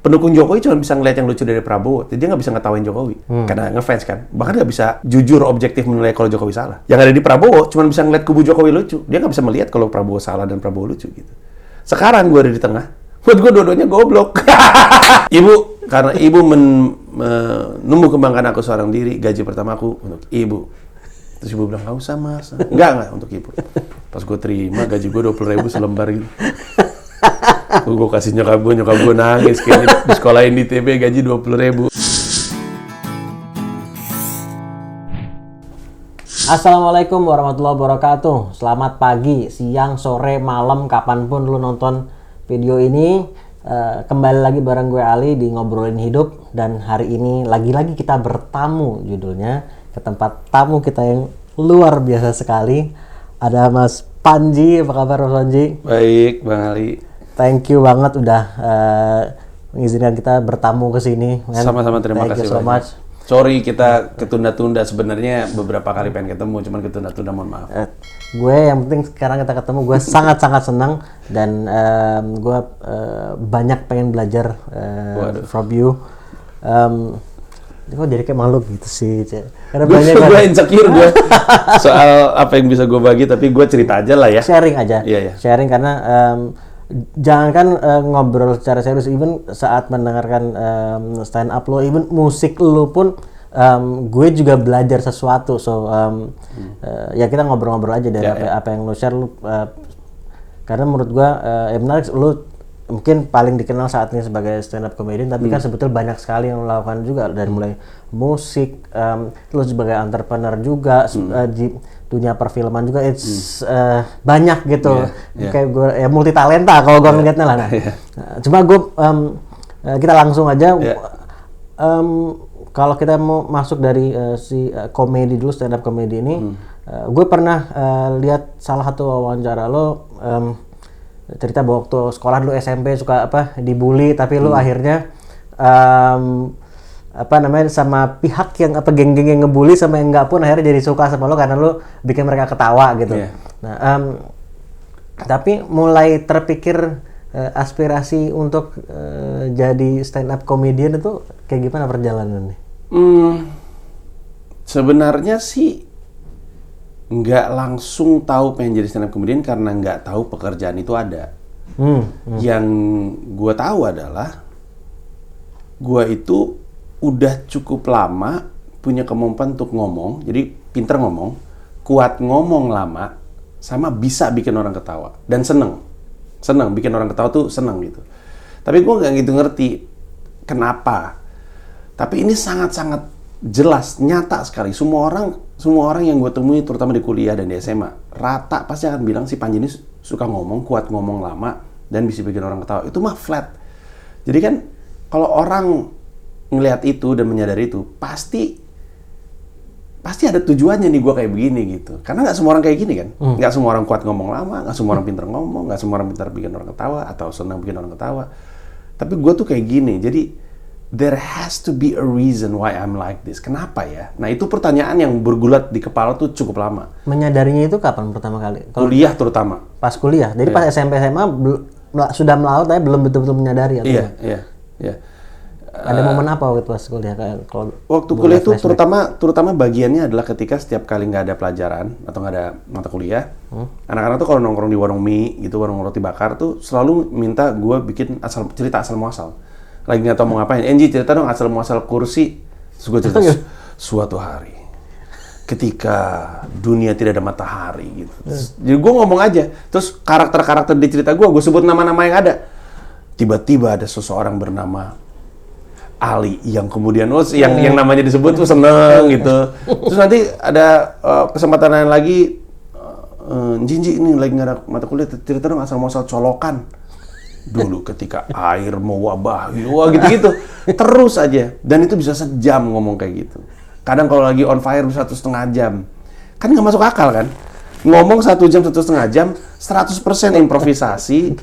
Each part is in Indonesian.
pendukung Jokowi cuma bisa ngeliat yang lucu dari Prabowo, jadi dia nggak bisa ngetawain Jokowi, karena ngefans kan. Bahkan nggak bisa jujur objektif menilai kalau Jokowi salah. Yang ada di Prabowo cuma bisa ngeliat kubu Jokowi lucu, dia nggak bisa melihat kalau Prabowo salah dan Prabowo lucu gitu. Sekarang gue ada di tengah, buat gue dua-duanya goblok. Ibu, karena ibu menumbuh kembangkan aku seorang diri, gaji pertama aku untuk ibu. Terus ibu bilang, nggak usah mas. Enggak, untuk ibu. Pas gue terima, gaji gue 20.000 selembar gitu. Gue kasih nyokap gue nangis. Kayaknya di sekolahin di TB gaji 20.000. Assalamualaikum warahmatullahi wabarakatuh. Selamat pagi, siang, sore, malam, kapanpun lu nonton video ini. Kembali lagi bareng gue Ali di Ngobrolin Hidup. Dan hari ini lagi-lagi kita bertamu, judulnya ke tempat tamu kita yang luar biasa sekali. Ada Mas Panji. Apa kabar Mas Panji? Baik, Bang Ali. Thank you banget udah mengizinkan kita bertamu ke sini. Sama-sama, terima kasih so banyak. much. Sorry kita ketunda-tunda, sebenarnya beberapa kali pengen ketemu, cuman ketunda-tunda, mohon maaf. Gue yang penting sekarang kita ketemu, gue sangat-sangat senang dan gue banyak pengen belajar from you. Kok jadi kayak malu gitu sih, karena banyak gue insecure gue soal apa yang bisa gue bagi, tapi gue cerita aja lah ya. Sharing aja, Iya. Sharing karena jangankan ngobrol secara serius, even saat mendengarkan stand up lo, even musik lo pun gue juga belajar sesuatu. So ya kita ngobrol-ngobrol aja dari apa yang lo share lo, karena menurut gue menarik. Lo mungkin paling dikenal saat ini sebagai stand up comedian, tapi kan sebetulnya banyak sekali yang lo lakukan juga, dari mulai musik, lo sebagai entrepreneur juga, di dunia perfilman juga, banyak gitu. Kayak gue ya multi talenta kalau gue ngeliatnya lah. Cuma gue kita langsung aja. Kalau kita mau masuk dari si komedi dulu, stand up comedy ini, gue pernah lihat salah satu wawancara lo, cerita bahwa waktu sekolah dulu SMP suka dibully, tapi lu akhirnya sama pihak yang geng-geng yang ngebully sama yang enggak pun akhirnya jadi suka sama lu karena lu bikin mereka ketawa gitu. Nah, tapi mulai terpikir aspirasi untuk jadi stand up comedian itu kayak gimana perjalanannya? Sebenarnya sih nggak langsung tahu pengen jadi stand up comedian karena nggak tahu pekerjaan itu ada. Yang gue tahu adalah gue itu udah cukup lama punya kemampuan untuk ngomong, jadi pinter ngomong, kuat ngomong lama, sama bisa bikin orang ketawa dan seneng bikin orang ketawa tuh seneng gitu. Tapi gue nggak gitu ngerti kenapa. Tapi ini sangat-sangat jelas, nyata sekali. Semua orang yang gue temui, terutama di kuliah dan di SMA, rata pasti akan bilang si Panji ini suka ngomong, kuat ngomong lama, dan bisa bikin orang ketawa. Itu mah flat. Jadi kan kalau orang ngelihat itu dan menyadari itu, pasti ada tujuannya nih gue kayak begini gitu. Karena nggak semua orang kayak gini kan. Nggak semua orang kuat ngomong lama, nggak semua orang pintar ngomong, nggak semua orang pintar bikin orang ketawa atau senang bikin orang ketawa. Tapi gue tuh kayak gini. Jadi there has to be a reason why I'm like this. Kenapa ya? Nah, itu pertanyaan yang bergulat di kepala tuh cukup lama. Menyadarinya itu kapan pertama kali? Kuliah terutama. Pas kuliah. Jadi pas SMP SMA sudah melaut tapi belum betul-betul menyadari atau Iya. Ada momen apa waktu pas kuliah? Waktu kuliah itu terutama bagiannya adalah ketika setiap kali nggak ada pelajaran atau nggak ada mata kuliah, anak-anak tuh kalau nongkrong di warung mie gitu, warung roti bakar tuh selalu minta gue bikin cerita asal muasal. Lagi nggak tahu mau ngapain, Enji cerita dong asal muasal kursi. Terus gue cerita, suatu hari ketika dunia tidak ada matahari gitu. Jadi gue ngomong aja, terus karakter di cerita gue sebut nama-nama yang ada. Tiba-tiba ada seseorang bernama Ali yang kemudian yang namanya disebut tuh seneng gitu. Terus nanti ada kesempatan lain lagi, Jinji ini lagi nggak ada mata kuliah, cerita dong asal muasal colokan. Dulu ketika air mau wabah, gitu-gitu. Terus aja. Dan itu bisa sejam ngomong kayak gitu. Kadang kalau lagi on fire bisa 1,5 jam. Kan nggak masuk akal kan? Ngomong 1 jam, 1,5 jam, 100% improvisasi.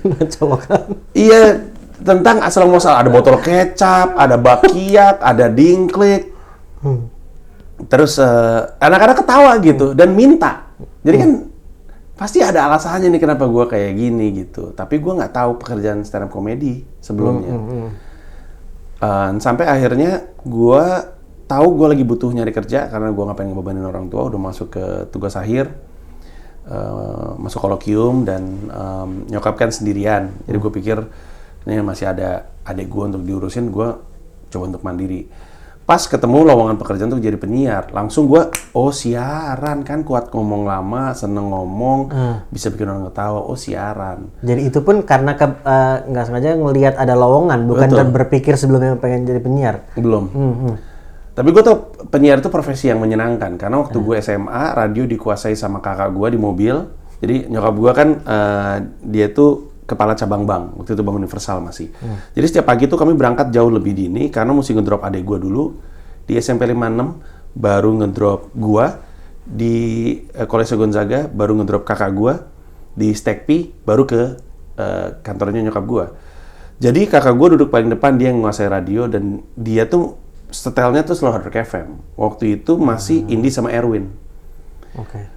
Iya, tentang asal muasal. Ada botol kecap, ada bakiak, ada dingklik. Terus anak-anak ketawa gitu dan minta. Jadi kan pasti ada alasannya nih kenapa gue kayak gini gitu. Tapi gue nggak tahu pekerjaan stand up comedy sebelumnya. Sampai akhirnya gue tahu gue lagi butuh nyari kerja karena gue nggak pengen ngebebanin orang tua, udah masuk ke tugas akhir, masuk kolokium dan nyokap kan sendirian. Jadi gue pikir ini masih ada adik gue untuk diurusin, gue coba untuk mandiri. Pas ketemu lowongan pekerjaan untuk jadi penyiar, langsung gue, siaran kan, kuat ngomong lama, seneng ngomong, bisa bikin orang ketawa, siaran. Jadi itu pun karena nggak sengaja ngelihat ada lowongan, bukan berpikir sebelumnya pengen jadi penyiar? Belum. Tapi gue tau penyiar itu profesi yang menyenangkan, karena waktu gue SMA, radio dikuasai sama kakak gue di mobil. Jadi nyokap gue kan, dia tuh kepala cabang bank, waktu itu Bank Universal masih. Jadi setiap pagi tuh kami berangkat jauh lebih dini, karena mesti ngedrop adik gue dulu, di SMP 56, baru ngedrop gue, di Kolese Gonzaga, baru ngedrop kakak gue, di Stekpi, baru ke kantornya nyokap gue. Jadi kakak gue duduk paling depan, dia yang menguasai radio, dan dia tuh setelnya tuh selalu Hard Rock FM. Waktu itu masih Indi sama Erwin.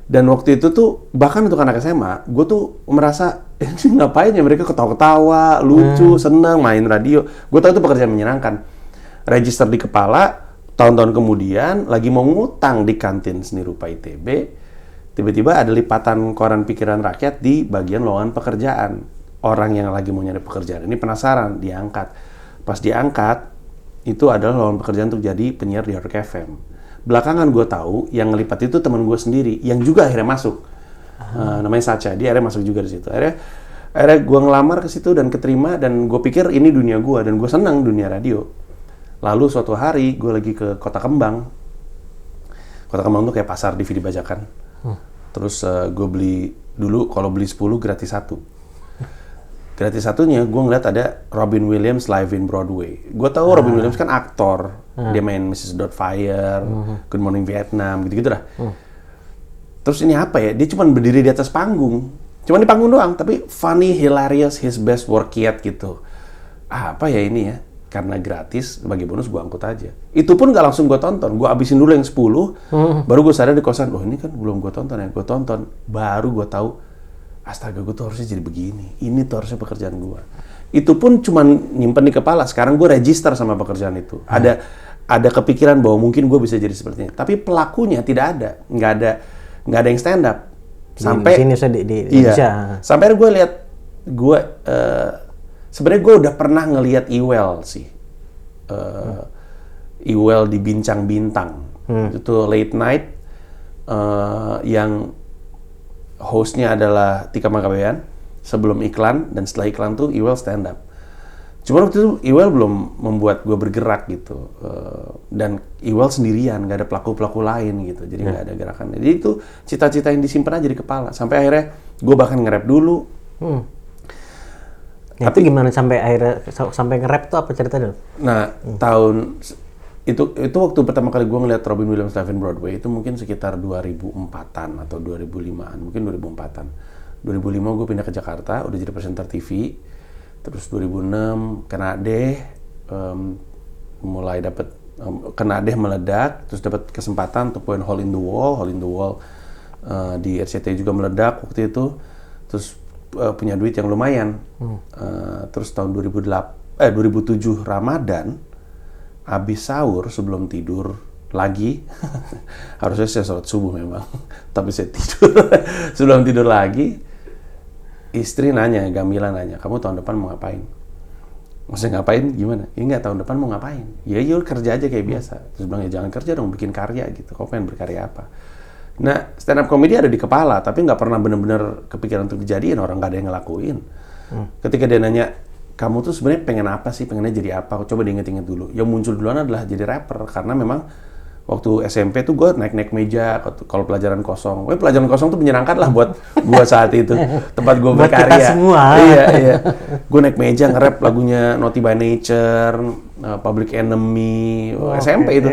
Dan waktu itu tuh, bahkan untuk anak SMA, gue tuh merasa, ini ngapain ya mereka ketawa-ketawa, lucu, seneng, main radio. Gue tahu itu pekerjaan menyenangkan. Register di kepala, tahun-tahun kemudian, lagi mau ngutang di kantin seni rupa ITB, tiba-tiba ada lipatan koran pikiran rakyat di bagian lowongan pekerjaan. Orang yang lagi mau nyari pekerjaan ini penasaran, diangkat. Pas diangkat, itu adalah lowongan pekerjaan untuk jadi penyiar di Hard Rock FM. Belakangan gue tahu yang ngelipat itu teman gue sendiri yang juga akhirnya masuk. Namanya Sacha, dia akhirnya masuk juga di situ. Akhirnya gue ngelamar ke situ dan keterima, dan gue pikir ini dunia gue dan gue senang dunia radio. Lalu suatu hari gue lagi ke Kota Kembang. Kota Kembang tuh kayak pasar DVD bajakan. Terus gue beli dulu, kalau beli 10 gratis 1. Gratis satunya, gue ngeliat ada Robin Williams live in Broadway. Gue tahu Robin Williams kan aktor. Dia main Mrs. Doubtfire, Good Morning Vietnam, gitu-gitu dah. Terus ini apa ya? Dia cuma berdiri di atas panggung. Cuma di panggung doang, tapi funny, hilarious, his best work yet gitu. Apa ya ini ya? Karena gratis, bagi bonus gue angkut aja. Itu pun gak langsung gue tonton. Gue abisin dulu yang 10, baru gue sadar di kosan, ini kan belum gue tonton ya. Gue tonton, baru gue tahu, astaga, gue tuh harusnya jadi begini. Ini tuh harusnya pekerjaan gue. Itu pun cuma nyimpen di kepala. Sekarang gue register sama pekerjaan itu. Ada kepikiran bahwa mungkin gue bisa jadi seperti ini. Tapi pelakunya tidak ada. Nggak ada yang stand up. Sampai di sini di Indonesia. Sampai gue lihat, sebenarnya gue udah pernah ngelihat Iwel sih. Iwel di Bincang Bintang. Itu late night yang hostnya adalah Tika Manggabean sebelum iklan, dan setelah iklan tuh Iwel stand up. Cuma waktu itu Iwel belum membuat gue bergerak gitu, dan Iwel sendirian, gak ada pelaku-pelaku lain gitu, jadi gak ada gerakan. Jadi itu cita-cita yang disimpan aja di kepala. Sampai akhirnya gue bahkan nge-rap dulu. Tapi gimana sampai akhirnya sampai nge-rap tuh apa ceritanya? Nah, tahun itu waktu pertama kali gue ngeliat Robin Williams live in Broadway itu mungkin sekitar 2004-an atau 2005-an, mungkin 2004-an. 2005 gue pindah ke Jakarta, udah jadi presenter TV. Terus 2006 kena deh, mulai dapet kena deh meledak, terus dapat kesempatan untuk poin Hole in the Wall di RCTI juga meledak waktu itu. Terus punya duit yang lumayan. Terus tahun 2007 Ramadan, habis sahur sebelum tidur lagi, harusnya saya sholat subuh memang, tapi saya tidur. Sebelum tidur lagi, istri nanya, Gamila nanya, kamu tahun depan mau ngapain? Maksudnya ngapain gimana? Ya enggak, tahun depan mau ngapain? Ya yuk kerja aja kayak biasa. Terus bilang, ya jangan kerja dong, bikin karya gitu. Kau pengen berkarya apa? Nah, stand up comedy ada di kepala, tapi nggak pernah bener-bener kepikiran untuk dijadiin, orang nggak ada yang ngelakuin. Ketika dia nanya, kamu tuh sebenarnya pengen apa sih? Pengennya jadi apa? Coba diinget-inget dulu. Yang muncul duluan adalah jadi rapper, karena memang waktu SMP tuh gue naik-naik meja kalau pelajaran kosong. Pelajaran kosong tuh menyenangkan lah buat gue saat itu. Tempat gue berkarya. Buat kita semua. Iya. Gue naik meja nge-rap lagunya Naughty by Nature, Public Enemy, SMP itu.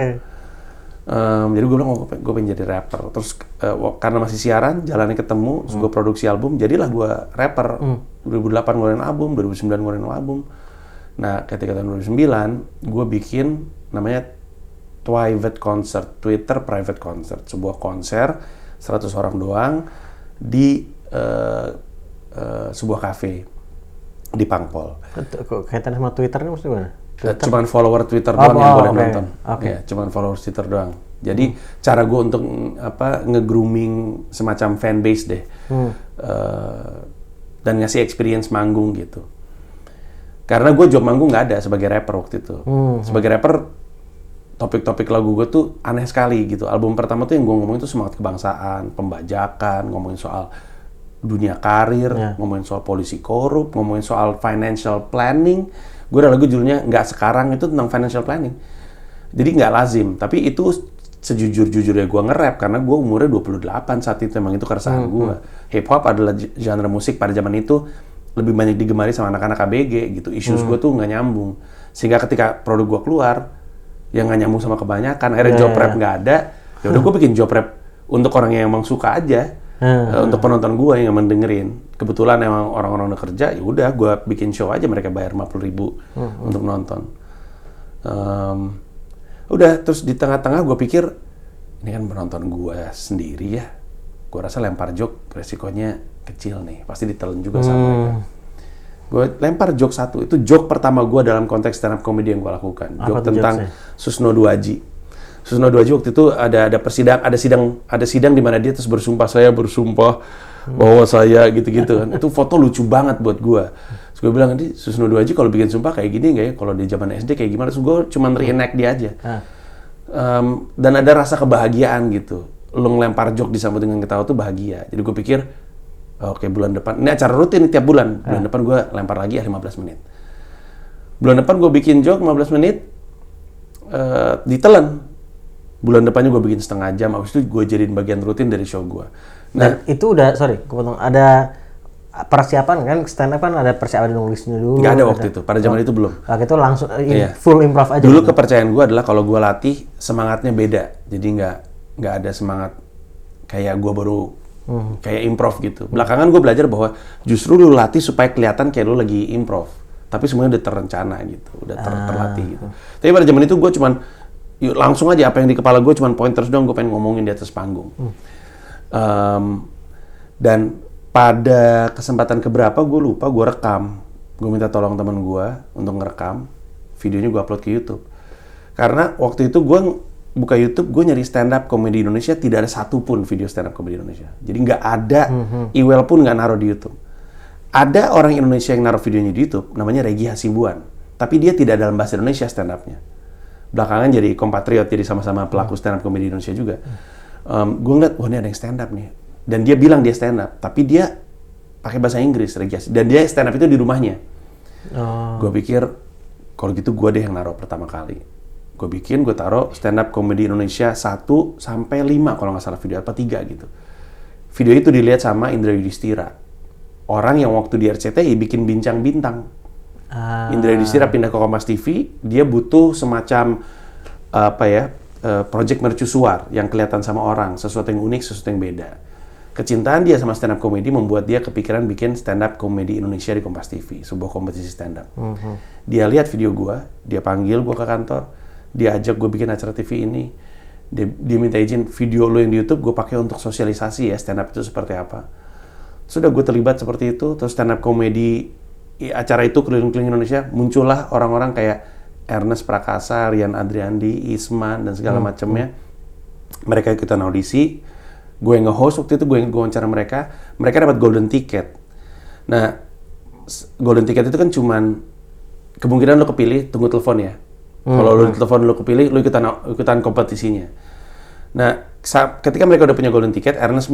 Jadi gue bilang, gue pengen jadi rapper. Terus karena masih siaran, jalannya ketemu, terus gue produksi album, jadilah gue rapper. 2008 ngeluarin album, 2009 ngeluarin album. Nah, ketika tahun 2009, gue bikin namanya Private Concert, Twitter Private Concert. Sebuah konser, 100 orang doang, di sebuah kafe di Pangpol. Kaitan sama Twitter ini maksudnya gimana? Cuman follower Twitter doang yang boleh okay. nonton. Ya, cuman follower Twitter doang. Jadi cara gue untuk nge-grooming semacam fanbase deh. Dan ngasih experience manggung gitu. Karena gue job manggung nggak ada sebagai rapper waktu itu. Sebagai rapper, topik-topik lagu gue tuh aneh sekali gitu. Album pertama tuh yang gue ngomongin tuh semangat kebangsaan, pembajakan, ngomongin soal dunia karir, ngomongin soal polisi korup, ngomongin soal financial planning. Gue ada lagu judulnya Nggak Sekarang, itu tentang financial planning. Jadi nggak lazim, tapi itu sejujur-jujurnya gue nge-rap karena gue umurnya 28 saat itu, emang itu keresahan gue. Hip hop adalah genre musik pada zaman itu lebih banyak digemari sama anak-anak ABG gitu. Issues gue tuh nggak nyambung. Sehingga ketika produk gue keluar, yang nggak nyambung sama kebanyakan, akhirnya job rap nggak ada. Ya udah gue bikin job rap untuk orang yang emang suka aja. Untuk penonton gue yang emang dengerin. Kebetulan emang orang-orang udah kerja, ya udah gue bikin show aja, mereka bayar 50.000 untuk nonton. Udah, terus di tengah-tengah gue pikir, ini kan penonton gue sendiri ya, gue rasa lempar joke resikonya kecil nih, pasti ditelan juga sama mereka. Gue lempar joke satu, itu joke pertama gue dalam konteks stand up comedy yang gue lakukan. Joke tentang Susno Duaji. Susno Duaji waktu itu ada sidang di mana dia terus bersumpah, saya bersumpah bahwa saya gitu-gitu kan. Itu foto lucu banget buat gue. Terus gue bilang, nanti Susno Duaji kalau bikin sumpah kayak gini nggak ya? Kalau di zaman SD kayak gimana? Terus gue cuma reenact dia aja. Dan ada rasa kebahagiaan gitu. Lo ngelempar joke disambut dengan ketawa tuh bahagia. Jadi gue pikir, oke, bulan depan, ini acara rutin tiap bulan. Bulan depan gue lempar lagi 15 menit. Bulan depan gue bikin joke 15 menit, ditelan. Bulan depannya gue bikin setengah jam, habis itu gue jadiin bagian rutin dari show gue. Nah, itu udah, ada persiapan kan, stand up kan ada persiapan nulisnya dulu. Nggak ada waktu itu, pada zaman itu belum. Waktu itu langsung full improv aja. Dulu kepercayaan gue adalah kalau gue latih, semangatnya beda. Jadi nggak ada semangat kayak gue baru kayak improv gitu. Belakangan gue belajar bahwa justru lu latih supaya kelihatan kayak lu lagi improv. Tapi semuanya udah terencana gitu, udah terlatih gitu. Tapi pada zaman itu gue cuman, yuk langsung aja apa yang di kepala gue cuman pointers doang, gue pengen ngomongin di atas panggung. Dan pada kesempatan keberapa gue lupa, gue rekam. Gue minta tolong teman gue untuk ngerekam. Videonya gue upload ke YouTube. Karena waktu itu gue buka YouTube, gue nyari stand up komedi Indonesia, tidak ada satupun video stand up komedi Indonesia. Jadi nggak ada, Iwel pun nggak naruh di YouTube. Ada orang Indonesia yang naruh videonya di YouTube, namanya Regi Hasibuan. Tapi dia tidak dalam bahasa Indonesia stand up-nya. Belakangan jadi kompatriot, jadi sama-sama pelaku stand up komedi Indonesia juga. Gue ngeliat, wah ini ada yang stand up nih. Dan dia bilang dia stand up, tapi dia pakai bahasa Inggris, Regi. Dan dia stand up itu di rumahnya. Gue pikir, kalau gitu gue deh yang naruh pertama kali. Gue taruh stand up komedi Indonesia 1 sampai 5 kalau nggak salah video, apa 3 gitu. Video itu dilihat sama Indra Yudhistira. Orang yang waktu di RCTI bikin Bincang Bintang. Indra Yudhistira pindah ke Kompas TV, dia butuh semacam project mercusuar yang kelihatan sama orang, sesuatu yang unik, sesuatu yang beda. Kecintaan dia sama stand up comedy membuat dia kepikiran bikin stand up comedy Indonesia di Kompas TV, sebuah kompetisi stand up. Dia lihat video gue, dia panggil gue ke kantor, dia ajak gue bikin acara TV ini, dia minta izin video lo yang di YouTube gue pakai untuk sosialisasi ya stand up itu seperti apa. Sudah gue terlibat seperti itu, terus stand up comedy acara itu keliling-keliling Indonesia, muncullah orang-orang kayak Ernest Prakasa, Rian Adriandi, Isman dan segala macamnya. Mereka ikutan audisi. Gue yang nge-host waktu itu, gue wawancara mereka dapat golden ticket. Nah, golden ticket itu kan cuman kemungkinan lo kepilih, tunggu telepon ya. Kalau lo telepon lo kepilih, lo ikutan kompetisinya. Nah, ketika mereka udah punya golden ticket, Ernest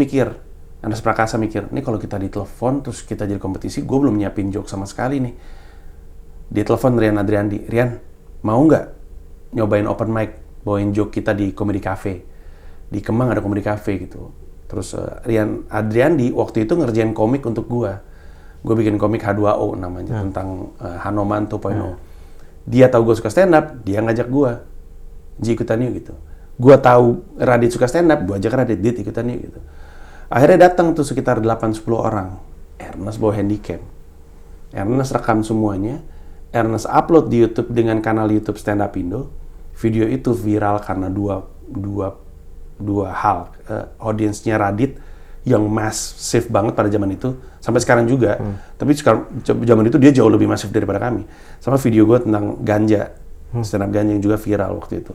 Prakasa mikir, ini kalau kita ditelepon terus kita jadi kompetisi, gue belum nyiapin joke sama sekali nih. Dia telepon Rian Adriandi, Rian, mau nggak nyobain open mic, bawain joke kita di Comedy Cafe. Di Kemang ada Comedy Cafe gitu. Terus Rian Adriandi waktu itu ngerjain komik untuk gue bikin komik H2O namanya, tentang Hanoman 2.0. Dia tahu gue suka stand up, dia ngajak gue, Ji ikutan yuk gitu. Gue tahu Radit suka stand up, gue ajak Radit, Dit ikutan yuk gitu. Akhirnya datang tuh sekitar 8-10 orang. Ernest bawa handycam. Ernest rekam semuanya. Ernest upload di YouTube dengan kanal YouTube Stand Up Indo. Video itu viral karena dua hal. Audiensnya Radit yang massive banget pada zaman itu, sampai sekarang juga. Tapi sekarang zaman itu dia jauh lebih masif daripada kami. Sama video gue tentang ganja, stand up ganja yang juga viral waktu itu.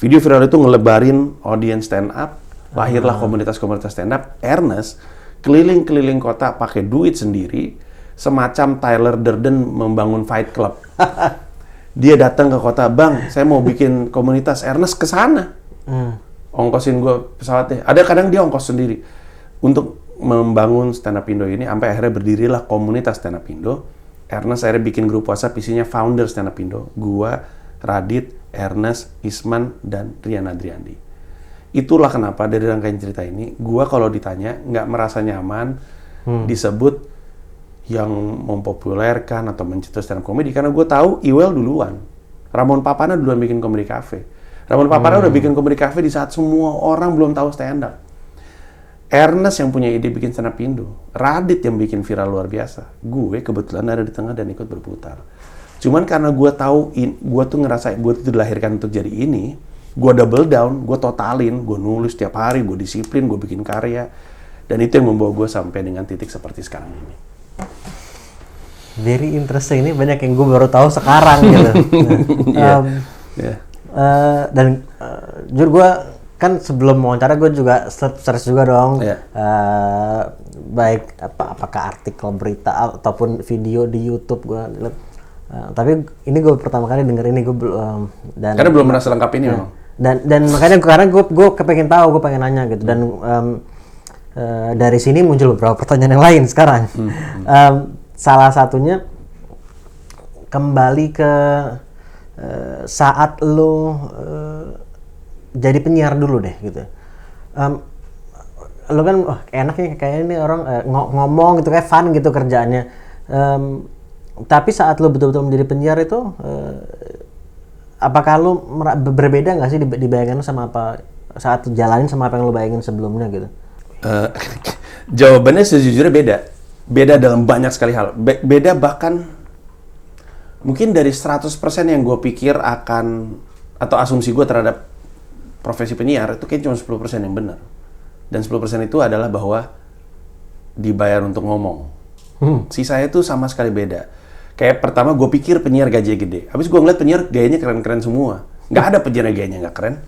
Video viral itu ngelebarin audience stand up, lahirlah komunitas-komunitas stand up. Ernest keliling-keliling kota pakai duit sendiri, semacam Tyler Durden membangun Fight Club. Dia datang ke kota, bang, saya mau bikin komunitas. Ernest ke sana, ongkosin gue pesawatnya. Ada kadang dia ongkos sendiri untuk membangun stand up Indo ini. Sampai akhirnya berdirilah komunitas stand up Indo. Ernest akhirnya bikin grup WhatsApp, isinya founder stand up Indo. Gua, Radit, Ernest, Isman, dan Rian Adriandi. Itulah kenapa dari rangkaian cerita ini, gua kalau ditanya nggak merasa nyaman disebut yang mempopulerkan atau mencetus stand up comedy, karena gue tahu Iwel duluan. Ramon Papana duluan bikin comedy cafe. Ramon Papana udah bikin comedy cafe di saat semua orang belum tahu stand up. Ernest yang punya ide bikin stand up Indo. Radit yang bikin viral luar biasa. Gue kebetulan ada di tengah dan ikut berputar. Cuman karena gue tahu, gue tuh ngerasa gue tuh dilahirkan untuk jadi ini, gue double down, gue totalin, gue nulis tiap hari, gue disiplin, gue bikin karya. Dan itu yang membawa gue sampai dengan titik seperti sekarang ini. Very interesting, ini banyak yang gue baru tahu sekarang gitu. Dan jujur gue kan sebelum wawancara gue juga search juga dong, baik apakah artikel berita ataupun video di YouTube gue lihat. Tapi ini gue pertama kali denger ini, gue belum. Dan karena belum merasa lengkap ini memang. Dan makanya karena gue kepengen tahu, gue pengen nanya gitu. Dan dari sini muncul beberapa pertanyaan yang lain sekarang. Salah satunya kembali ke saat lo jadi penyiar dulu deh gitu. Lo kan enak ya kayak ini orang ngomong gitu kayak fun gitu kerjaannya. Tapi saat lo betul-betul menjadi penyiar itu, apakah lo berbeda nggak sih dibayangin lo sama apa saat jalanin sama apa yang lo bayangin sebelumnya gitu? Jawabannya sejujurnya beda. Beda dalam banyak sekali hal. Beda bahkan mungkin dari 100% yang gue pikir akan, atau asumsi gue terhadap profesi penyiar itu kayak cuma 10% yang benar. Dan 10% itu adalah bahwa dibayar untuk ngomong. Sisanya itu sama sekali beda. Kayak pertama gue pikir penyiar gajinya gede. Habis gue ngeliat penyiar gayanya keren-keren semua. Nggak ada penyiar gayanya nggak keren.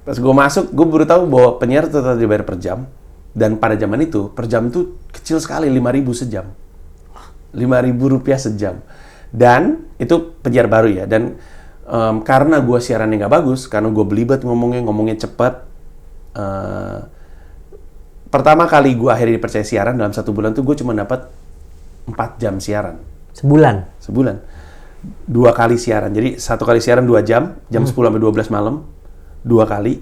Pas gue masuk, gue baru tahu bahwa penyiar tetap dibayar per jam. Dan pada zaman itu, per jam itu kecil sekali, 5.000 sejam. 5.000 rupiah sejam. Dan itu penyiar baru ya. Dan karena gue siarannya nggak bagus, karena gue belibet ngomongnya cepat. Pertama kali gue akhirnya dipercaya siaran dalam 1 bulan tuh gue cuma dapat 4 jam siaran. Sebulan? Sebulan. 2 kali siaran. Jadi 1 kali siaran 2 jam, jam 10 sampai 12 malam. 2 kali.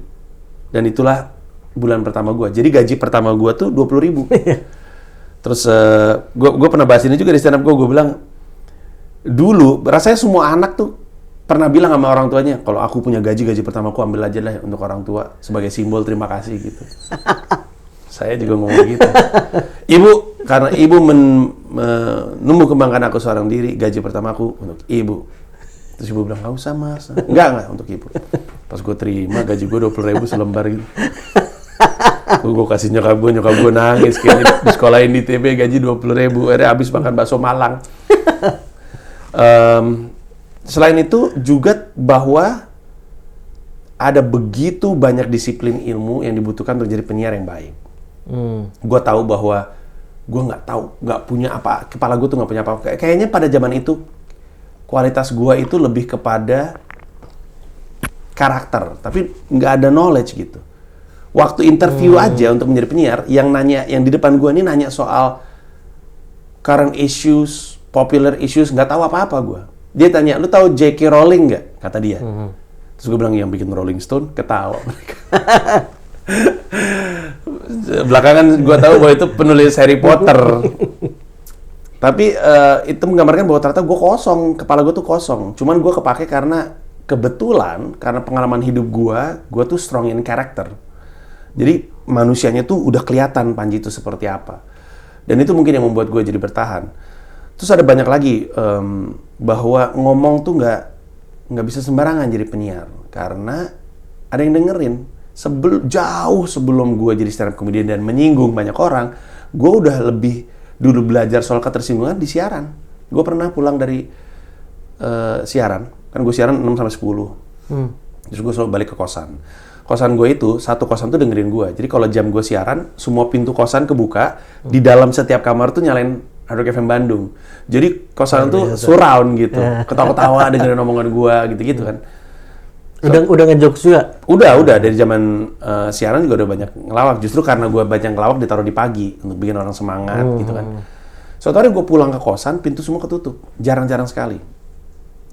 Dan itulah bulan pertama gue. Jadi gaji pertama gue tuh 20.000. Terus gue pernah bahas ini juga di stand up gue bilang, dulu rasanya semua anak tuh pernah bilang sama orang tuanya, kalau aku punya gaji pertama aku ambil aja lah untuk orang tua sebagai simbol terima kasih gitu. Saya juga ngomong gitu. Ibu, karena ibu menumbuh kembangkan aku seorang diri, gaji pertama aku untuk ibu. Terus ibu bilang, nggak usah mas. Enggak untuk ibu. Pas gue terima gaji gue 20.000 selembar gitu. Gue kasih nyokap gue nangis kayaknya di sekolahin di TB gaji 20.000, akhirnya habis makan bakso Malang. Selain itu juga bahwa ada begitu banyak disiplin ilmu yang dibutuhkan untuk jadi penyiar yang baik. Gue tahu bahwa gue nggak punya apa, kepala gue tuh nggak punya apa. Kayaknya pada zaman itu kualitas gue itu lebih kepada karakter, tapi nggak ada knowledge gitu. Waktu interview aja untuk menjadi penyiar, yang di depan gue ini nanya soal current issues, popular issues, nggak tahu apa-apa gue. Dia tanya, lu tahu J.K. Rowling nggak? Kata dia. Terus gue bilang, yang bikin Rolling Stone, ketawa mereka. Belakangan gue tahu bahwa itu penulis Harry Potter. Tapi itu menggambarkan bahwa ternyata gue kosong, kepala gue tuh kosong. Cuman gue kepake karena kebetulan, karena pengalaman hidup gue tuh strong in character. Jadi manusianya tuh udah kelihatan Panji itu seperti apa. Dan itu mungkin yang membuat gue jadi bertahan. Terus ada banyak lagi bahwa ngomong tuh nggak bisa sembarangan jadi penyiar, karena ada yang dengerin. jauh sebelum gue jadi stand up comedian dan menyinggung banyak orang, gue udah lebih dulu belajar soal ketersinggungan di siaran. Gue pernah pulang dari siaran, kan gue siaran 6 sampai 10. Terus gue selalu balik ke kosan. Kosan gue itu, satu kosan tuh dengerin gue. Jadi kalau jam gue siaran, semua pintu kosan kebuka, di dalam setiap kamar tuh nyalain Hard Rock FM Bandung. Jadi kosan tuh surround gitu, ketawa-ketawa dengerin omongan gue gitu-gitu kan. Udah ngejokes juga? Udah dari zaman siaran juga udah banyak ngelawak. Justru karena gue banyak ngelawak ditaruh di pagi untuk bikin orang semangat gitu kan. Suatu hari gue pulang ke kosan, pintu semua ketutup, jarang-jarang sekali.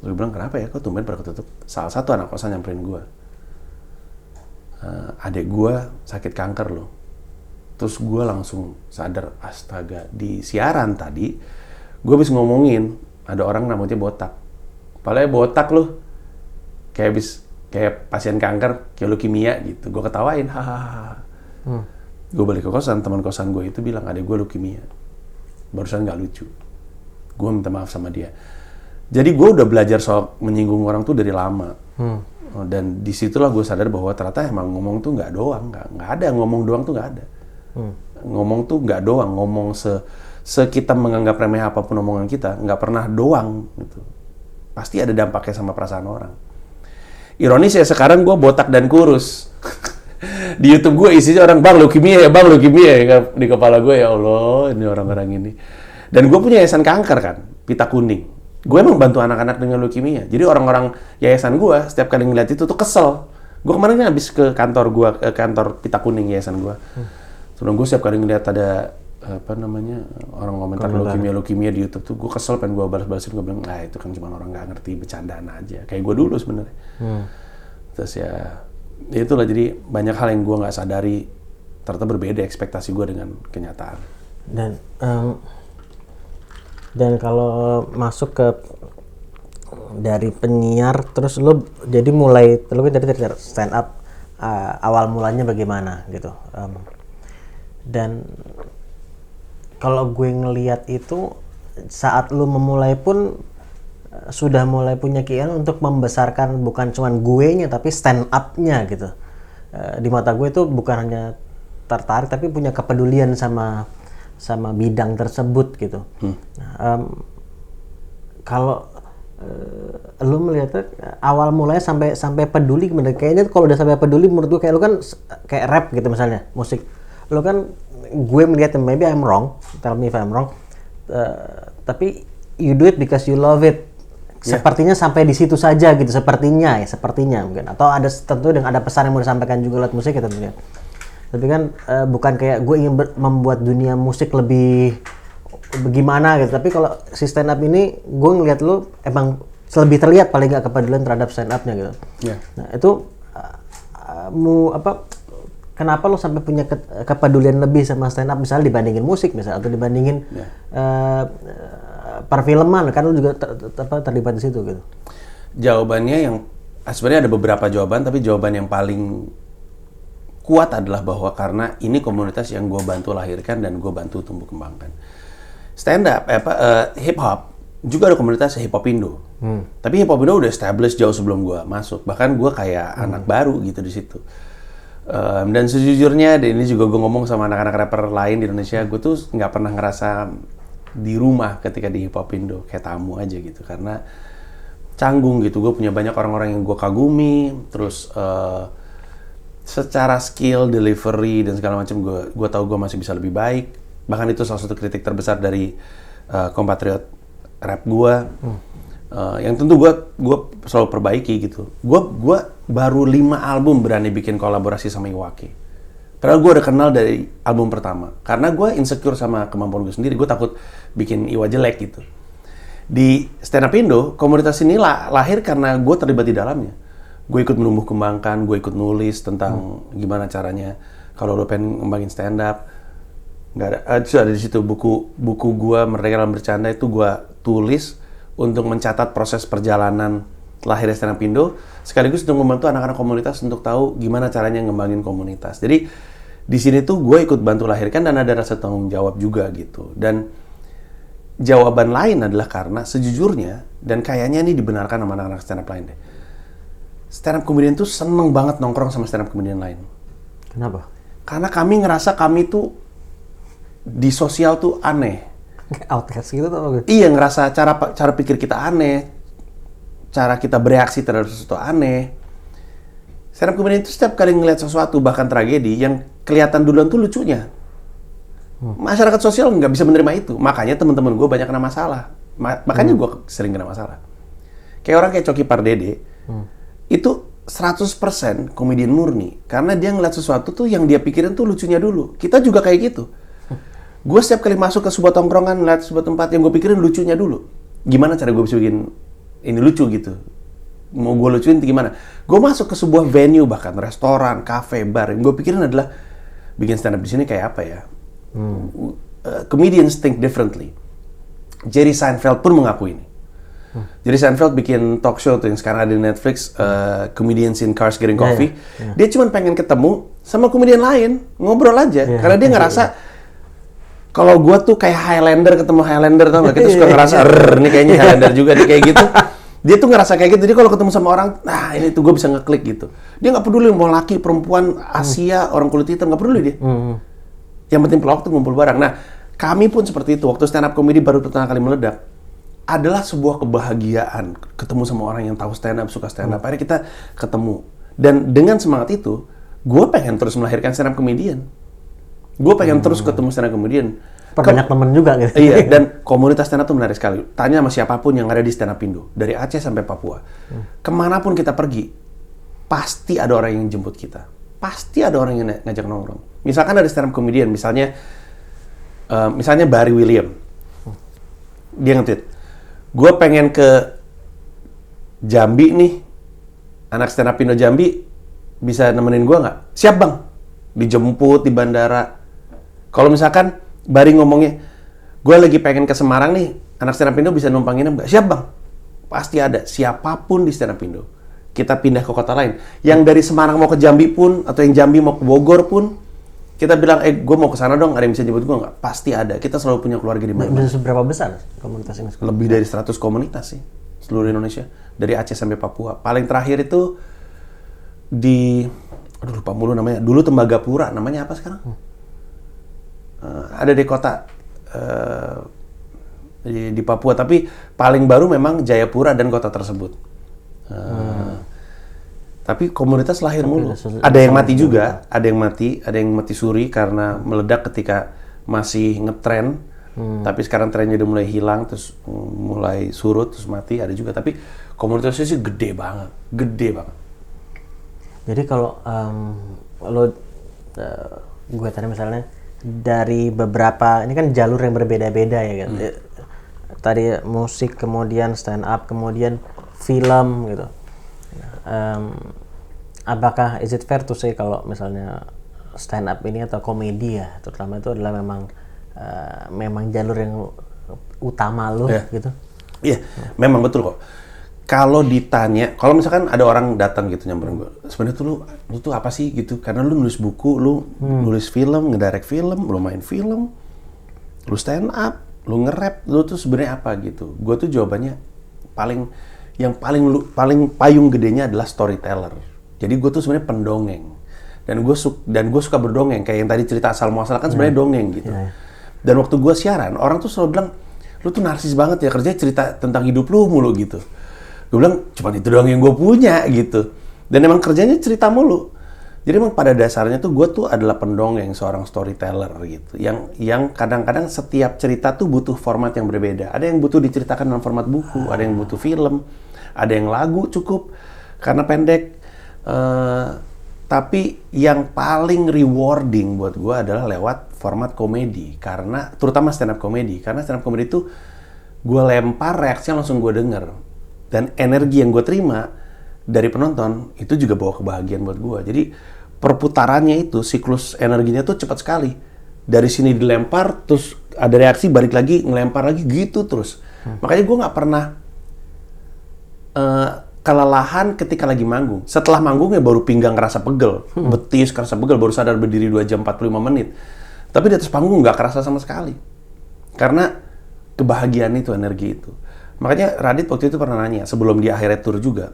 Gue bilang kenapa ya, kok tumben pada ketutup? Salah satu anak kosan nyamperin gue. Adik gue sakit kanker loh. Terus gue langsung sadar, astaga, di siaran tadi gue habis ngomongin ada orang namanya botak. Padahal botak loh, kayak pasien kanker, kayak leukemia gitu. Gue ketawain, hahaha. Gue balik ke kosan, teman kosan gue itu bilang, adek gue leukemia. Barusan nggak lucu. Gue minta maaf sama dia. Jadi gue udah belajar soal menyinggung orang tuh dari lama. Dan disitulah gue sadar bahwa ternyata emang ngomong tuh nggak doang, nggak ada ngomong doang tuh nggak ada. Ngomong tuh nggak doang, ngomong kita menganggap remeh apapun omongan kita, nggak pernah doang gitu. Pasti ada dampaknya sama perasaan orang. Ironis ya, sekarang gue botak dan kurus. Di YouTube gue isinya orang, bang leukemia ya, di kepala gue, ya Allah, ini orang-orang ini. Dan gue punya yayasan kanker kan, Pita Kuning. Gue emang bantu anak-anak dengan leukemia. Jadi orang-orang yayasan gue setiap kali ngeliat itu tuh kesel. Gue kemarin kan habis ke kantor Pita Kuning yayasan gue. Sebelum gue setiap kali ngeliat ada orang komentar leukemia di YouTube tuh, gue kesel, pengen gue balas-balasin. Gue bilang, itu kan cuma orang nggak ngerti, bercandaan aja. Kayak gue dulu sebenarnya. Terus ya itulah, jadi banyak hal yang gue nggak sadari ternyata berbeda ekspektasi gue dengan kenyataan. Dan kalau masuk ke dari penyiar, terus lo jadi mulai dari stand up, awal mulanya bagaimana gitu. Dan kalau gue ngelihat itu saat lo memulai pun sudah mulai punya keinginan untuk membesarkan bukan cuman gue-nya tapi stand up-nya gitu. Di mata gue itu bukan hanya tertarik tapi punya kepedulian sama bidang tersebut gitu. Kalau lu melihatnya awal mulanya sampai peduli, kayaknya kalau udah sampai peduli menurut gue kayak lu kan kayak rap gitu misalnya, musik. Lu kan, gue melihatnya, maybe I'm wrong, tell me if I'm wrong, tapi you do it because you love it. Sepertinya sampai di situ saja gitu, sepertinya mungkin, atau ada tentu dengan ada pesan yang mau disampaikan juga lewat musik ya tentunya. Tapi kan bukan kayak gue ingin membuat dunia musik lebih bagaimana gitu. Tapi kalau si stand up ini, gue ngeliat lu emang lebih terlihat paling nggak kepedulian terhadap stand up-nya gitu. Nah itu kenapa lu sampai punya kepedulian lebih sama stand up misalnya dibandingin musik misalnya, atau dibandingin perfilman, kan lu juga terlibat di situ gitu. Jawabannya yang sebenarnya ada beberapa jawaban, tapi jawaban yang paling kuat adalah bahwa karena ini komunitas yang gue bantu lahirkan dan gue bantu tumbuh kembangkan. Stand up, hip hop juga ada komunitas hip hop Indo. Tapi hip hop Indo udah established jauh sebelum gue masuk. Bahkan gue kayak anak baru gitu di situ. Dan sejujurnya, ini juga gue ngomong sama anak-anak rapper lain di Indonesia, gue tuh nggak pernah ngerasa di rumah ketika di hip hop Indo, kayak tamu aja gitu, karena canggung gitu. Gue punya banyak orang-orang yang gue kagumi, terus secara skill, delivery dan segala macam gue tahu gue masih bisa lebih baik. Bahkan itu salah satu kritik terbesar dari kompatriot rap gue, yang tentu gue selalu perbaiki gitu. Gue baru 5 album berani bikin kolaborasi sama Iwake. Padahal gue udah kenal dari album pertama. Karena gue insecure sama kemampuan gue sendiri. Gue takut bikin Iwa jelek gitu. Di Stand Up Indo, komunitas ini lahir karena gue terlibat di dalamnya. Gue ikut menumbuh kembangkan, gue ikut nulis tentang gimana caranya kalau lo pengen ngembangin stand up. Itu ada di situ buku gue Merdeka Dalam Bercanda, itu gue tulis untuk mencatat proses perjalanan lahirnya Stand Up Indo, sekaligus untuk membantu anak-anak komunitas untuk tahu gimana caranya ngembangin komunitas. Jadi di sini tuh gue ikut bantu lahirkan dan ada rasa tanggung jawab juga gitu. Dan jawaban lain adalah karena sejujurnya, dan kayaknya ini dibenarkan sama anak-anak stand up lain deh, stand up comedian tuh seneng banget nongkrong sama stand up comedian lain. Kenapa? Karena kami ngerasa kami tuh di sosial tuh aneh. Outcast gitu tuh? Iya, ngerasa cara pikir kita aneh, cara kita bereaksi terhadap sesuatu aneh. Stand up comedian itu setiap kali ngeliat sesuatu, bahkan tragedi, yang kelihatan duluan tuh lucunya. Masyarakat sosial nggak bisa menerima itu. Makanya teman-teman gue banyak kena masalah. Makanya gue sering kena masalah. Kayak orang kayak Coki Pardede, itu 100% komedian murni. Karena dia ngeliat sesuatu tuh yang dia pikirin tuh lucunya dulu. Kita juga kayak gitu. Gue setiap kali masuk ke sebuah tongkrongan, ngeliat sebuah tempat yang gue pikirin lucunya dulu. Gimana cara gue bisa bikin ini lucu gitu? Mau gue lucuin gimana? Gue masuk ke sebuah venue, bahkan restoran, cafe, bar. Yang gue pikirin adalah bikin stand up di sini kayak apa ya? Comedians think differently. Jerry Seinfeld pun mengaku ini. Jerry Seinfeld bikin talk show tuh yang sekarang ada di Netflix, Comedians in Cars Getting Coffee. Dia cuma pengen ketemu sama komedian lain, ngobrol aja. Karena dia ngerasa kalau gue tuh kayak Highlander ketemu Highlander, tau gak? Kita suka ngerasa, ini kayaknya Highlander juga nih, kayak gitu. Dia tuh ngerasa kayak gitu. Jadi kalau ketemu sama orang, nah ini tuh gue bisa ngeklik gitu. Dia nggak peduli mau laki, perempuan, Asia, orang kulit hitam, nggak peduli dia. Yang penting pelawak tuh ngumpul bareng. Nah, kami pun seperti itu. Waktu stand up comedy baru pertama kali meledak, adalah sebuah kebahagiaan ketemu sama orang yang tahu stand up, suka stand up. Akhirnya kita ketemu. Dan dengan semangat itu, gue pengen terus melahirkan stand up comedian. Gue pengen terus ketemu stand up comedian. Banyak temen juga gitu. Iya, dan komunitas stand up tuh menarik sekali. Tanya sama siapapun yang ada di stand up Indo, dari Aceh sampai Papua. Kemanapun kita pergi, pasti ada orang yang jemput kita. Pasti ada orang yang ngajak nongkrong. Misalkan ada stand up comedian, misalnya Barry William. Dia nge-tweet, gue pengen ke Jambi nih, anak stand up Indo Jambi, bisa nemenin gue nggak? Siap bang, dijemput di bandara. Kalau misalkan Barry ngomongnya, gue lagi pengen ke Semarang nih, anak stand up Indo bisa numpangin nggak? Siap bang, pasti ada. Siapapun di stand up Indo, kita pindah ke kota lain. Yang dari Semarang mau ke Jambi pun, atau yang Jambi mau ke Bogor pun, kita bilang, gue mau ke sana dong, ada yang bisa jemput gue nggak? Pasti ada. Kita selalu punya keluarga di mana. Bisa seberapa besar komunitas ini? Lebih dari 100 komunitas sih, seluruh Indonesia. Dari Aceh sampai Papua. Paling terakhir itu di, aduh lupa mulu namanya. Dulu Tembagapura, namanya apa sekarang? Ada di kota di Papua, tapi paling baru memang Jayapura dan kota tersebut. Tapi komunitas lahir mulu. Ada yang mati juga, ada yang mati suri karena meledak ketika masih ngetren. Tapi sekarang trennya udah mulai hilang, terus mulai surut, terus mati, ada juga. Tapi komunitasnya sih gede banget. Jadi kalau gue tadi misalnya dari beberapa, ini kan jalur yang berbeda-beda ya kan. Tadi musik, kemudian stand up, kemudian film gitu. Apakah is it fair to say kalau misalnya stand up ini atau komedi ya, terutama itu adalah memang jalur yang utama lo gitu? Iya, memang betul kok. Kalau ditanya, kalau misalkan ada orang datang gitu nyamperin gue, sebenarnya tuh lu tuh apa sih gitu? Karena lu nulis buku, lu nulis film, ngedirect film, lu main film, lu stand up, lu nge-rap, lu tuh sebenarnya apa gitu? Gue tuh jawabannya paling payung gedenya adalah storyteller. Jadi gue tuh sebenarnya pendongeng. Dan gue suka berdongeng, kayak yang tadi cerita asal muasal kan sebenarnya dongeng gitu. Dan waktu gue siaran, orang tuh selalu bilang, lu tuh narsis banget ya, kerjanya cerita tentang hidup lu mulu gitu. Gue bilang, cuma itu doang yang gue punya gitu. Dan emang kerjanya cerita mulu. Jadi emang pada dasarnya tuh gue tuh adalah pendongeng, seorang storyteller gitu. Yang kadang-kadang setiap cerita tuh butuh format yang berbeda. Ada yang butuh diceritakan dalam format buku, ada yang butuh film, ada yang lagu cukup karena pendek. Tapi yang paling rewarding buat gue adalah lewat format komedi. Karena, terutama stand up komedi. Karena stand up komedi itu gue lempar, reaksinya langsung gue denger. Dan energi yang gue terima dari penonton itu juga bawa kebahagiaan buat gue. Jadi perputarannya itu, siklus energinya tuh cepat sekali. Dari sini dilempar, terus ada reaksi, balik lagi, ngelempar lagi, gitu terus. Makanya gue nggak pernah kelelahan ketika lagi manggung. Setelah manggung ya baru pinggang kerasa pegel, betis kerasa pegel, baru sadar berdiri 2 jam 45 menit. Tapi di atas panggung nggak kerasa sama sekali. Karena kebahagiaan itu, energi itu. Makanya Radit waktu itu pernah nanya, sebelum dia akhirnya tour juga,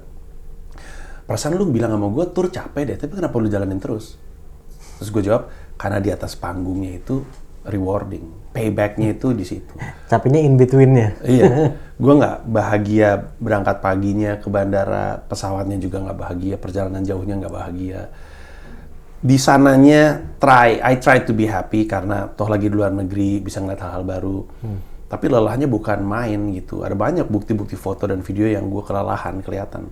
perasaan lu bilang sama gue tur capek deh, tapi kenapa lu jalanin terus? Terus gue jawab, karena di atas panggungnya itu rewarding, paybacknya itu di situ. Capeknya in between-nya. Iya, gue nggak bahagia berangkat paginya ke bandara, pesawatnya juga nggak bahagia, perjalanan jauhnya nggak bahagia. Di sananya I try to be happy karena toh lagi di luar negeri, bisa ngeliat hal-hal baru. Tapi lelahnya bukan main gitu. Ada banyak bukti-bukti foto dan video yang gue kelelahan kelihatan.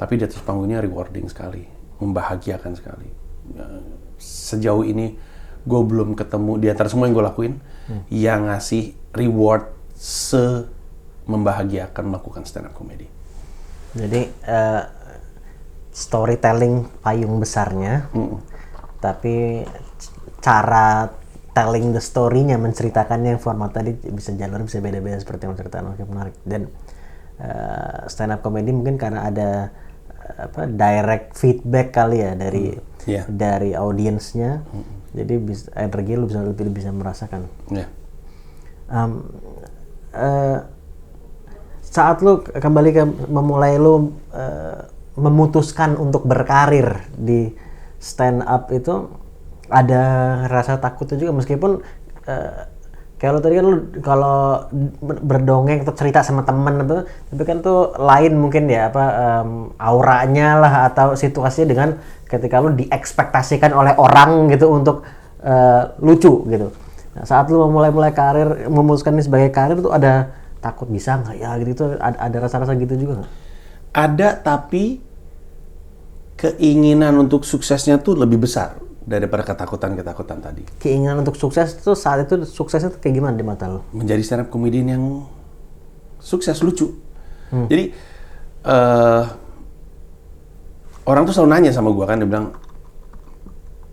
Tapi di atas panggungnya rewarding sekali, membahagiakan sekali. Sejauh ini gue belum ketemu di antara semua yang gue lakuin yang ngasih reward membahagiakan melakukan stand up comedy. Jadi storytelling payung besarnya, tapi cara telling the story-nya, menceritakannya yang format tadi bisa jalur bisa beda-beda seperti yang menceritakan. Oke, menarik. Dan stand up comedy mungkin karena ada direct feedback kali ya dari audiensnya, jadi energi lu bisa lebih bisa merasakan. Saat lu kembali ke memulai lu memutuskan untuk berkarir di stand up itu ada rasa takutnya juga, meskipun kayak lo tadi kan lo kalau berdongeng atau cerita sama temen tapi kan tuh lain mungkin ya auranya lah atau situasinya dengan ketika lo diekspektasikan oleh orang gitu untuk lucu gitu. Nah, saat lo memulai karir, memutuskan ini sebagai karir tuh ada takut bisa nggak ya gitu, ada rasa-rasa gitu juga nggak? Ada, tapi keinginan untuk suksesnya tuh lebih besar daripada ketakutan tadi. Keinginan untuk sukses itu saat itu suksesnya tuh kayak gimana di mata lo? Menjadi stand up comedian yang sukses, lucu. Jadi orang tuh selalu nanya sama gue kan, dia bilang,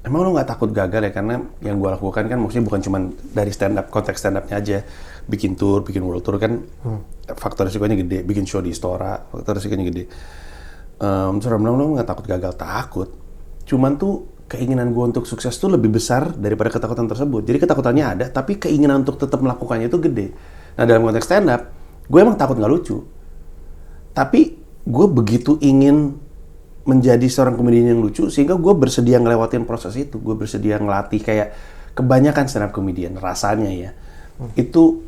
emang lo nggak takut gagal ya? Karena yang gue lakukan kan maksudnya bukan cuma dari stand up, konteks stand upnya aja. Bikin tour, bikin world tour kan faktor risikonya gede. Bikin show di Istora, faktor risikonya gede. Terus orang bilang, lo nggak takut gagal? Takut. Cuman tuh keinginan gue untuk sukses tuh lebih besar daripada ketakutan tersebut. Jadi ketakutannya ada, tapi keinginan untuk tetap melakukannya itu gede. Nah dalam konteks stand up, gue emang takut nggak lucu. Tapi gue begitu ingin menjadi seorang komedian yang lucu, sehingga gue bersedia ngelewatin proses itu. Gue bersedia ngelatih kayak kebanyakan stand up comedian, rasanya ya. Itu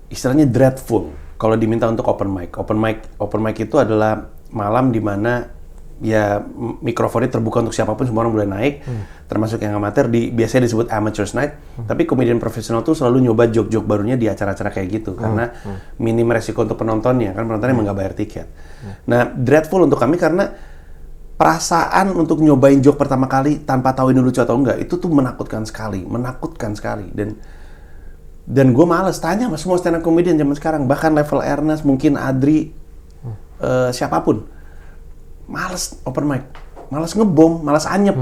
istilahnya dreadful kalau diminta untuk open mic. Open mic itu adalah malam di mana ya mikrofonnya terbuka untuk siapapun, semua orang boleh naik, termasuk yang amatir, biasanya disebut amateur's night. Tapi komedian profesional tuh selalu nyoba joke-joke barunya di acara-acara kayak gitu, karena minim resiko untuk penontonnya, kan penontonnya emang nggak bayar tiket. Nah, dreadful untuk kami karena perasaan untuk nyobain joke pertama kali tanpa tahu ini lucu atau enggak, itu tuh menakutkan sekali. Dan gue males tanya sama semua stand up comedian zaman sekarang, bahkan level Ernest, mungkin Adri, siapapun. Males open mic, males ngebom, males anyep.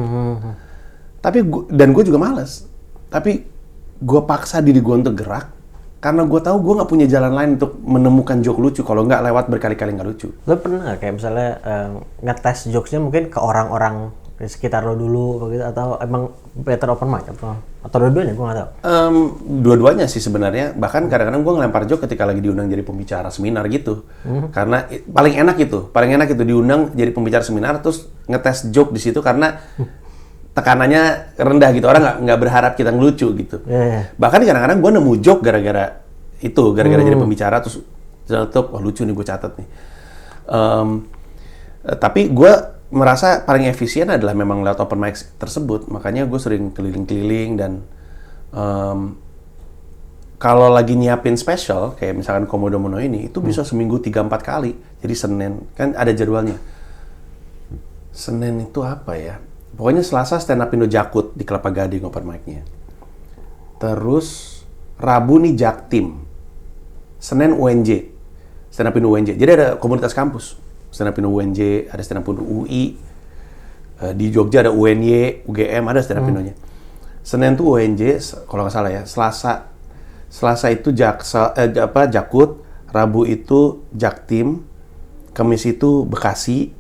Tapi gue juga males. Tapi gue paksa diri gue untuk gerak karena gue tahu gue nggak punya jalan lain untuk menemukan joke lucu kalau nggak lewat berkali-kali nggak lucu. Lo pernah kayak misalnya ngetes jokesnya mungkin ke orang-orang di sekitar lo dulu begitu, atau emang better open mic atau dua-duanya? Gue nggak tahu. Dua-duanya sih sebenarnya. Bahkan kadang-kadang gue ngelempar joke ketika lagi diundang jadi pembicara seminar gitu. Karena paling enak itu diundang jadi pembicara seminar terus ngetes joke di situ karena tekanannya rendah gitu, orang nggak berharap kita ngelucu gitu. Bahkan kadang-kadang gue nemu joke gara-gara jadi pembicara terus wah lucu nih, gue catat nih. Tapi gue merasa paling efisien adalah memang lewat open mic tersebut, makanya gue sering keliling-keliling. Dan kalau lagi nyiapin special kayak misalkan Komodo Mono ini, itu bisa seminggu 3-4 kali. Jadi Senin kan ada jadwalnya. Senin itu apa ya? Pokoknya Selasa stand up Indo Jakut di Kelapa Gading open mic-nya. Terus Rabu nih Jaktim. Senin UNJ. Stand up Indo UNJ. Jadi ada komunitas kampus. Stand up Indo UNJ, ada stand up Indo UI. Di Jogja ada UNY, UGM, ada stand up Indonya. Senin tuh UNJ, kalau nggak salah ya. Selasa itu Jakut, Rabu itu Jaktim, Kamis itu Bekasi,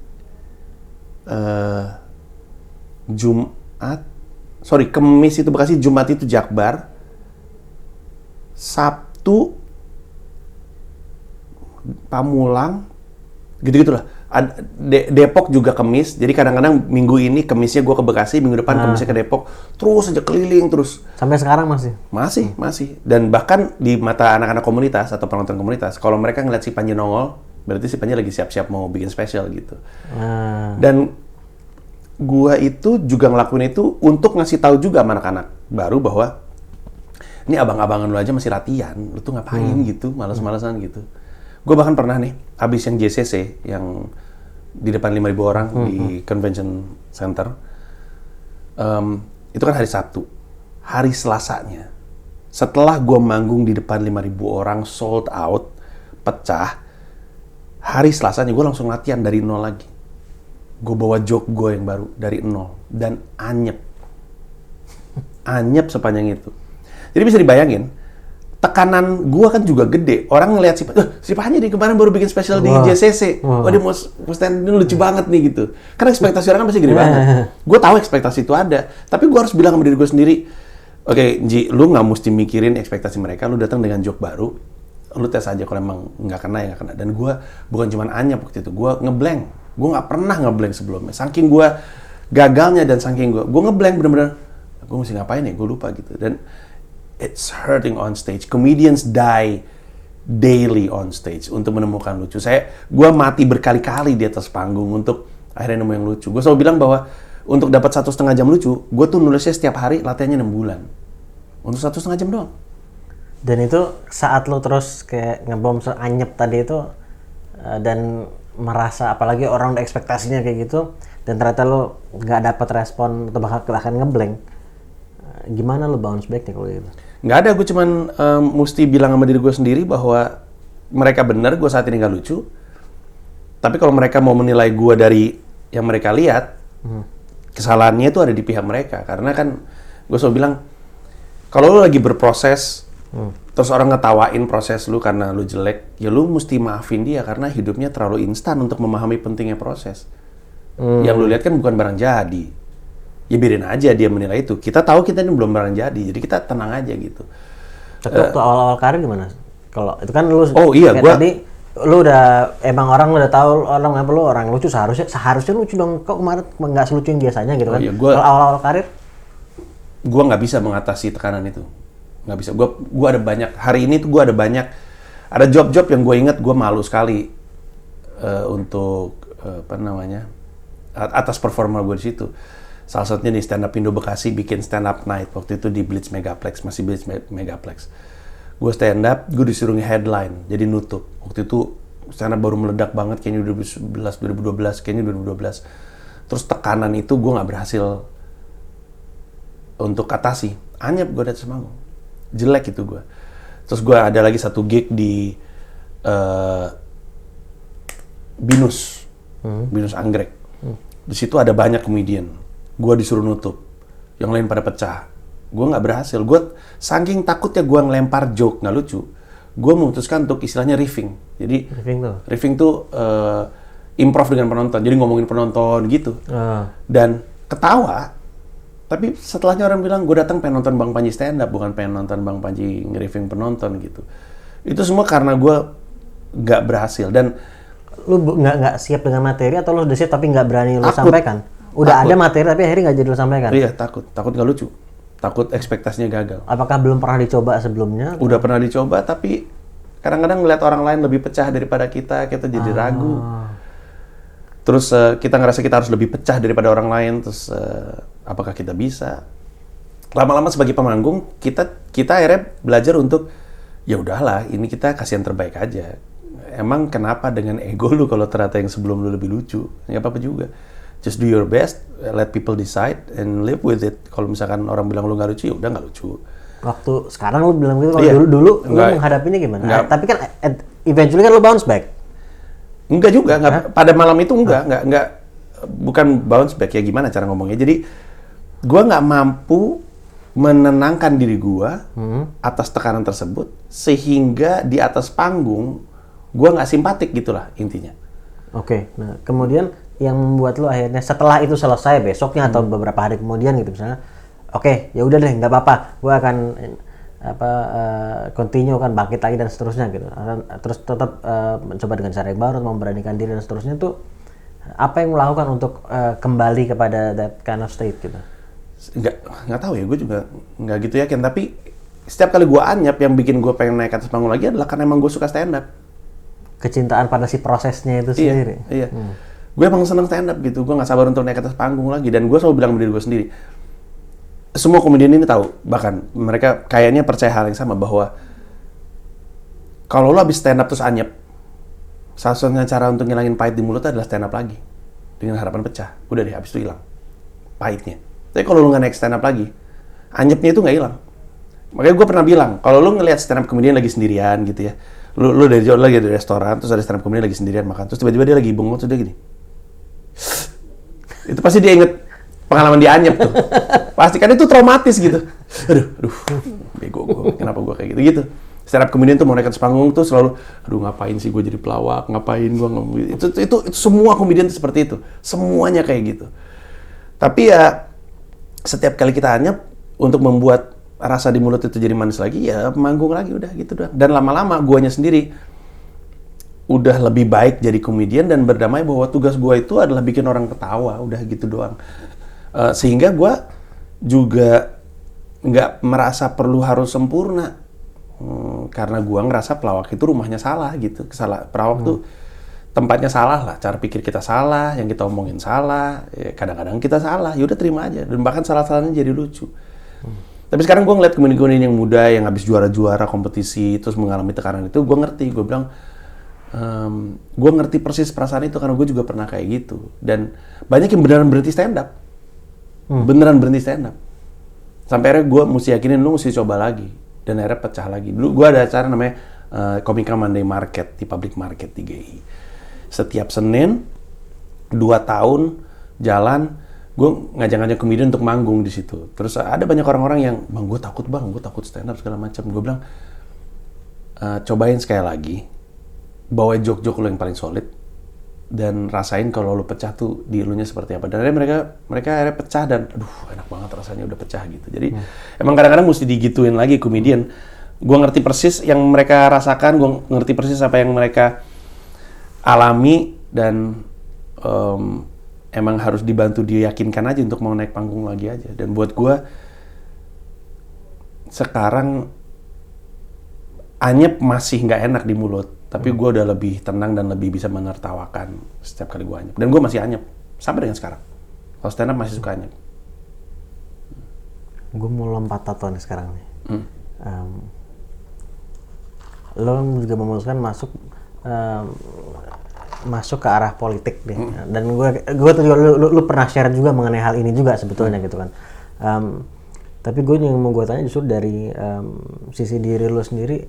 Kamis itu Bekasi, Jumat itu Jakbar, Sabtu Pamulang, Gitu-gitulah. Depok juga Kemis, jadi kadang-kadang minggu ini Kemisnya gue ke Bekasi, minggu depan Kemisnya ke Depok, terus aja keliling terus. Sampai sekarang masih? Masih. Dan bahkan di mata anak-anak komunitas atau penonton komunitas, kalau mereka ngeliat si Panji nongol, berarti si Panji lagi siap-siap mau bikin spesial gitu. Dan gue itu juga ngelakuin itu untuk ngasih tahu juga sama anak-anak baru bahwa ini abang-abangan lu aja masih latihan, lu tuh ngapain gitu, males-malesan gitu. Gue bahkan pernah nih, habis yang JCC, yang di depan 5.000 orang di Convention Center, itu kan hari Sabtu. Hari Selasanya, setelah gue manggung di depan 5.000 orang, sold out, pecah, hari Selasanya gue langsung latihan dari nol lagi. Gue bawa joke gue yang baru, dari nol, dan anyep sepanjang itu. Jadi bisa dibayangin, tekanan gua kan juga gede. Orang ngelihat si Panji nih kemarin baru bikin spesial di JCC. Wah dia mau stand ini lucu banget nih gitu. Karena ekspektasi orang kan pasti gede banget. Gue tahu ekspektasi itu ada, tapi gue harus bilang sama diri gue sendiri, oke, Ji, lu nggak mesti mikirin ekspektasi mereka. Lu datang dengan joke baru, lu tes aja kalau emang nggak kena ya nggak kena. Dan gue bukan cuma anyap waktu itu, gue ngeblank. Gue nggak pernah ngeblank sebelumnya. Saking gue gagalnya dan saking gue ngeblank bener-bener. Gue mesti ngapain ya? Gue lupa gitu. Dan it's hurting on stage. Comedians die daily on stage untuk menemukan lucu. Gue mati berkali-kali di atas panggung untuk akhirnya nemu yang lucu. Gue selalu bilang bahwa untuk dapat 1,5 jam lucu, gue tuh nulisnya setiap hari, latihannya 6 bulan. Untuk 1,5 jam doang. Dan itu saat lo terus kayak ngebom anyep tadi itu, dan merasa apalagi orang udah ekspektasinya kayak gitu, dan ternyata lo nggak dapat respon atau bahkan ngeblank, gimana lo bounce back nih kalau gitu? Nggak ada, gue cuman mesti bilang sama diri gue sendiri bahwa mereka benar, gue saat ini nggak lucu. Tapi kalau mereka mau menilai gue dari yang mereka lihat, kesalahannya itu ada di pihak mereka. Karena kan gue selalu bilang, kalau lu lagi berproses, terus orang ngetawain proses lu karena lu jelek, ya lu mesti maafin dia karena hidupnya terlalu instan untuk memahami pentingnya proses. Yang lu lihat kan bukan barang jadi. Ya biarin aja dia menilai itu. Kita tahu kita ini belum barang jadi, jadi kita tenang aja gitu. Tapi waktu awal-awal karir gimana? Kalau itu kan lu tadi lu udah emang orang udah tahu orang lucu, seharusnya lucu dong. Kok kemarin nggak selucu yang biasanya gitu kan? Kalau awal-awal karir, gua nggak bisa mengatasi tekanan itu. Nggak bisa. Gua ada banyak, hari ini tuh gua ada job-job yang gue inget gue malu sekali untuk atas performa gue di situ. Salah satunya di Stand Up Indo Bekasi bikin stand up night waktu itu di Blitz Megaplex, masih Blitz Megaplex. Gue stand up, gue disuruh headline, jadi nutup. Waktu itu stand up baru meledak banget, kayaknya 2011, 2012, kayaknya 2012. Terus tekanan itu gue nggak berhasil untuk atasi. Anyep gue dari semanggung, jelek itu gue. Terus gue ada lagi satu gig di Binus Anggrek. Di situ ada banyak komedian. Gue disuruh nutup, yang lain pada pecah. Gue nggak berhasil. Gue saking takutnya gue ngelempar joke nggak lucu, gue memutuskan untuk istilahnya riffing. Jadi riffing tuh improv dengan penonton. Jadi ngomongin penonton gitu. Dan ketawa. Tapi setelahnya orang bilang gue datang pengen nonton Bang Panji stand up, bukan pengen nonton Bang Panji nge-riffing penonton gitu. Itu semua karena gue nggak berhasil. Dan lu nggak siap dengan materi atau lu udah siap tapi nggak berani lu sampaikan? Udah takut. Ada materi tapi akhirnya nggak jadi lu sampaikan? Iya, takut nggak lucu. Takut ekspektasinya gagal. Apakah belum pernah dicoba sebelumnya? Udah pernah dicoba, tapi kadang-kadang ngeliat orang lain lebih pecah daripada kita jadi ragu. Terus kita ngerasa kita harus lebih pecah daripada orang lain, terus apakah kita bisa? Lama-lama sebagai pemanggung, kita akhirnya belajar untuk, ya udahlah, ini kita kasih yang terbaik aja. Emang kenapa dengan ego lu kalau ternyata yang sebelum lu lebih lucu? Nggak apa-apa juga. Just do your best, let people decide, and live with it. Kalau misalkan orang bilang lu nggak lucu, ya udah nggak lucu. Waktu sekarang lu bilang gitu, kalau dulu lu menghadapinya gimana? Tapi kan eventually kan lu bounce back. Enggak juga, pada malam itu enggak, bukan bounce back, ya gimana cara ngomongnya. Jadi gua nggak mampu menenangkan diri gua atas tekanan tersebut, sehingga di atas panggung gua nggak simpatik gitulah intinya. Oke, nah kemudian yang membuat lu akhirnya setelah itu selesai besoknya atau beberapa hari kemudian gitu misalnya, oke, ya udah deh, nggak apa-apa, gue akan continue kan, bangkit lagi dan seterusnya gitu. Terus tetap mencoba dengan cara yang baru, memberanikan diri dan seterusnya tuh, apa yang melakukan untuk kembali kepada that kind of state gitu? Nggak tahu ya, gue juga nggak gitu yakin. Tapi setiap kali gue anyap, yang bikin gue pengen naik ke atas panggung lagi adalah karena emang gue suka stand up. Kecintaan pada si prosesnya itu sendiri. Iya. Gue emang seneng stand up gitu. Gue nggak sabar untuk naik ke atas panggung lagi. Dan gue selalu bilang sama diri gue sendiri, semua komedian ini tahu, bahkan mereka kayaknya percaya hal yang sama, bahwa kalau lo habis stand up terus anyep, satu-satunya cara untuk ngilangin pahit di mulut adalah stand up lagi dengan harapan pecah. Udah deh, habis itu hilang pahitnya. Tapi kalau lo nggak naik stand up lagi, anyepnya itu nggak hilang. Makanya gue pernah bilang, kalau lo ngelihat stand up komedian lagi sendirian gitu ya, lo dari jauh lagi di restoran, terus ada stand up komedian lagi sendirian makan, terus tiba-tiba dia lagi bengong, terus dia gini, itu pasti dia inget pengalaman dia anyep tuh. Pasti kan itu traumatis gitu. Aduh, bego gue, kenapa gue kayak gitu. Stand up comedian tuh mau naik ke panggung tuh selalu, aduh ngapain sih gue jadi pelawak, ngapain gue ngomong. Itu semua komedian tuh seperti itu. Semuanya kayak gitu. Tapi ya, setiap kali kita anyep, untuk membuat rasa di mulut itu jadi manis lagi, ya manggung lagi udah gitu doang. Dan lama-lama guanya sendiri udah lebih baik jadi komedian dan berdamai bahwa tugas gue itu adalah bikin orang ketawa, udah gitu doang. Sehingga gue juga nggak merasa perlu harus sempurna, karena gue ngerasa pelawak itu rumahnya salah gitu. Pelawak tuh tempatnya salah lah, cara pikir kita salah, yang kita omongin salah, ya kadang-kadang kita salah, yaudah terima aja, dan bahkan salah-salahnya jadi lucu. Tapi sekarang gue ngeliat komedian yang muda yang habis juara-juara kompetisi terus mengalami tekanan itu, gue ngerti, gue bilang, gue ngerti persis perasaan itu karena gue juga pernah kayak gitu. Dan banyak yang beneran berhenti stand up. Beneran berhenti stand up. Sampai akhirnya gue mesti yakinin, lu mesti coba lagi. Dan akhirnya pecah lagi. Dulu gue ada acara namanya Komika Monday Market di Public Market di GI. Setiap Senin 2 tahun jalan, gue ngajak-ngajak komedian untuk manggung di situ. Terus ada banyak orang-orang yang, bang gue takut stand up segala macam. Gue bilang, cobain sekali lagi, bawa joke-joke lo yang paling solid, dan rasain kalau lo pecah tuh di elunya seperti apa. Dan akhirnya mereka akhirnya pecah dan aduh enak banget rasanya udah pecah gitu. Jadi emang kadang-kadang mesti digituin lagi komedian. Gue ngerti persis yang mereka rasakan, gue ngerti persis apa yang mereka alami, dan emang harus dibantu diyakinkan aja untuk mau naik panggung lagi aja. Dan buat gue sekarang anyep masih nggak enak di mulut, tapi gue udah lebih tenang dan lebih bisa menertawakan setiap kali gue anyep. Dan gue masih anyep sampai dengan sekarang. Kalau stand up masih suka anyep. Gue mau lompat tato nih sekarang nih. Lo juga memutuskan masuk ke arah politik deh. Dan gue tuh juga lu pernah share juga mengenai hal ini juga sebetulnya gitu kan. Tapi gue yang mau gue tanya justru dari sisi diri lu sendiri,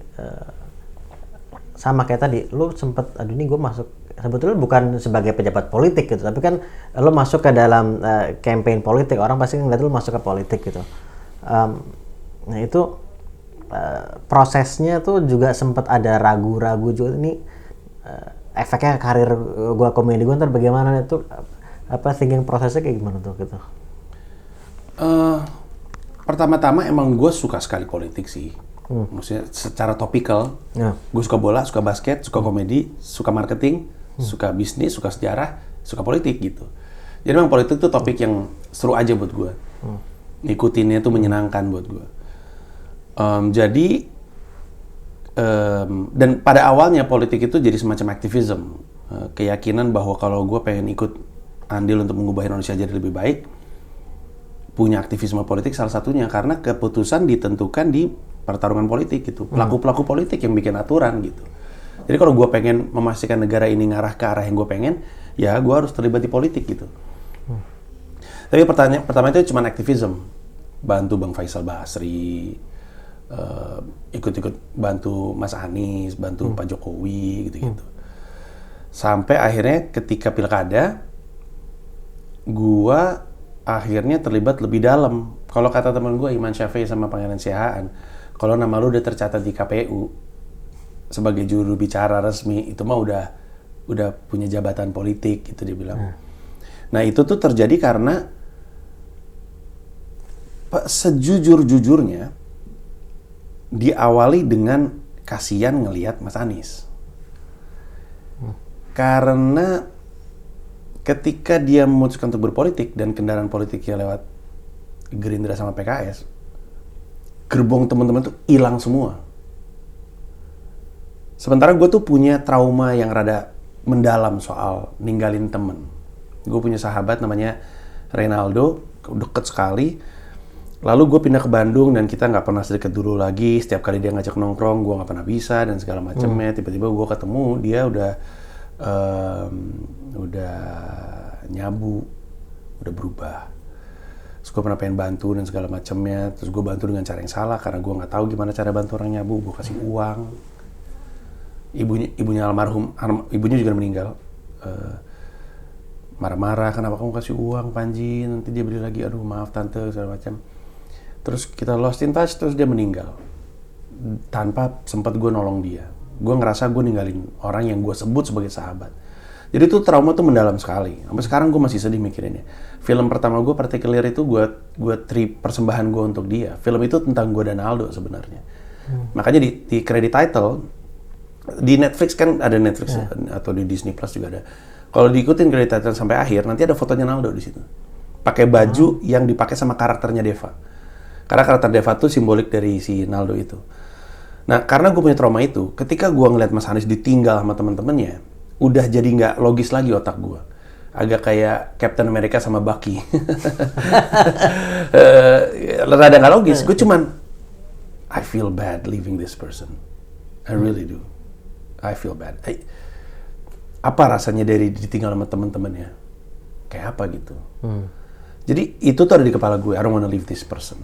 sama kayak tadi, lu sempet, aduh ini gue masuk, sebetulnya bukan sebagai pejabat politik gitu, tapi kan lu masuk ke dalam campaign politik, orang pasti ngeliat lu masuk ke politik gitu. Nah itu prosesnya tuh juga sempet ada ragu-ragu juga, ini efeknya karir gue komedi gue ntar bagaimana, itu thinking prosesnya kayak gimana tuh gitu? Pertama-tama emang gue suka sekali politik sih. Maksudnya secara topikal, gue suka bola, suka basket, suka komedi, suka marketing, suka bisnis, suka sejarah, suka politik gitu. Jadi memang politik tuh topik yang seru aja buat gue. Ngikutinnya tuh menyenangkan buat gue. Dan pada awalnya politik itu jadi semacam aktivisme, keyakinan bahwa kalau gue pengen ikut andil untuk mengubah Indonesia jadi lebih baik, punya aktivisme politik salah satunya, karena keputusan ditentukan di pertarungan politik gitu, pelaku-pelaku politik yang bikin aturan gitu. Jadi kalau gue pengen memastikan negara ini ngarah ke arah yang gue pengen, ya gue harus terlibat di politik gitu. Tapi pertanyaan pertama itu cuma aktivisme, bantu Bang Faisal Basri, ikut-ikut bantu Mas Anies, bantu Pak Jokowi gitu-gitu. Sampai akhirnya ketika pilkada, gue akhirnya terlibat lebih dalam. Kalau kata teman gue Iman Syafi'i sama Pangeran Siahaan, kalau nama lu udah tercatat di KPU sebagai juru bicara resmi, itu mah udah punya jabatan politik gitu dia bilang. Nah itu tuh terjadi karena sejujur-jujurnya diawali dengan kasihan ngelihat Mas Anies. Karena ketika dia memutuskan untuk berpolitik dan kendaraan politiknya lewat Gerindra sama PKS, gerbong teman-teman tuh hilang semua. Sementara gue tuh punya trauma yang rada mendalam soal ninggalin temen. Gue punya sahabat namanya Reynaldo, deket sekali. Lalu gue pindah ke Bandung dan kita nggak pernah sedekat dulu lagi. Setiap kali dia ngajak nongkrong, gue nggak pernah bisa dan segala macamnya. Tiba-tiba gue ketemu, dia udah nyabu, udah berubah. Terus gue pernah pengen bantu dan segala macamnya. Terus gue bantu dengan cara yang salah karena gue nggak tahu gimana cara bantu orang nyabu. Gue kasih uang. Ibunya almarhum, ibunya juga meninggal. Marah-marah, kenapa kamu kasih uang Panji, nanti dia beli lagi, aduh maaf tante, segala macam. Terus kita lost in touch, terus dia meninggal tanpa sempat gue nolong dia. Gue ngerasa gue ninggalin orang yang gue sebut sebagai sahabat. Jadi tuh trauma tuh mendalam sekali. Sampai sekarang gue masih sedih mikirinnya. Film pertama gue Particular itu gue trip persembahan gue untuk dia. Film itu tentang gue dan Aldo sebenarnya. Makanya di credit title di Netflix kan ada Netflix atau di Disney Plus juga ada. Kalau diikutin credit title sampai akhir, nanti ada fotonya Naldo di situ. Pakai baju yang dipakai sama karakternya Deva. Karena karakter Deva tuh simbolik dari si Naldo itu. Nah, karena gue punya trauma itu, ketika gue ngeliat Mas Anies ditinggal sama teman-temannya, udah jadi nggak logis lagi otak gue. Agak kayak Captain America sama Bucky. Rada nggak logis. Gue cuman, I feel bad leaving this person. I really do. I feel bad. Apa rasanya dari ditinggal sama teman-temannya? Kayak apa gitu. Jadi itu tuh ada di kepala gue, I don't wanna leave this person.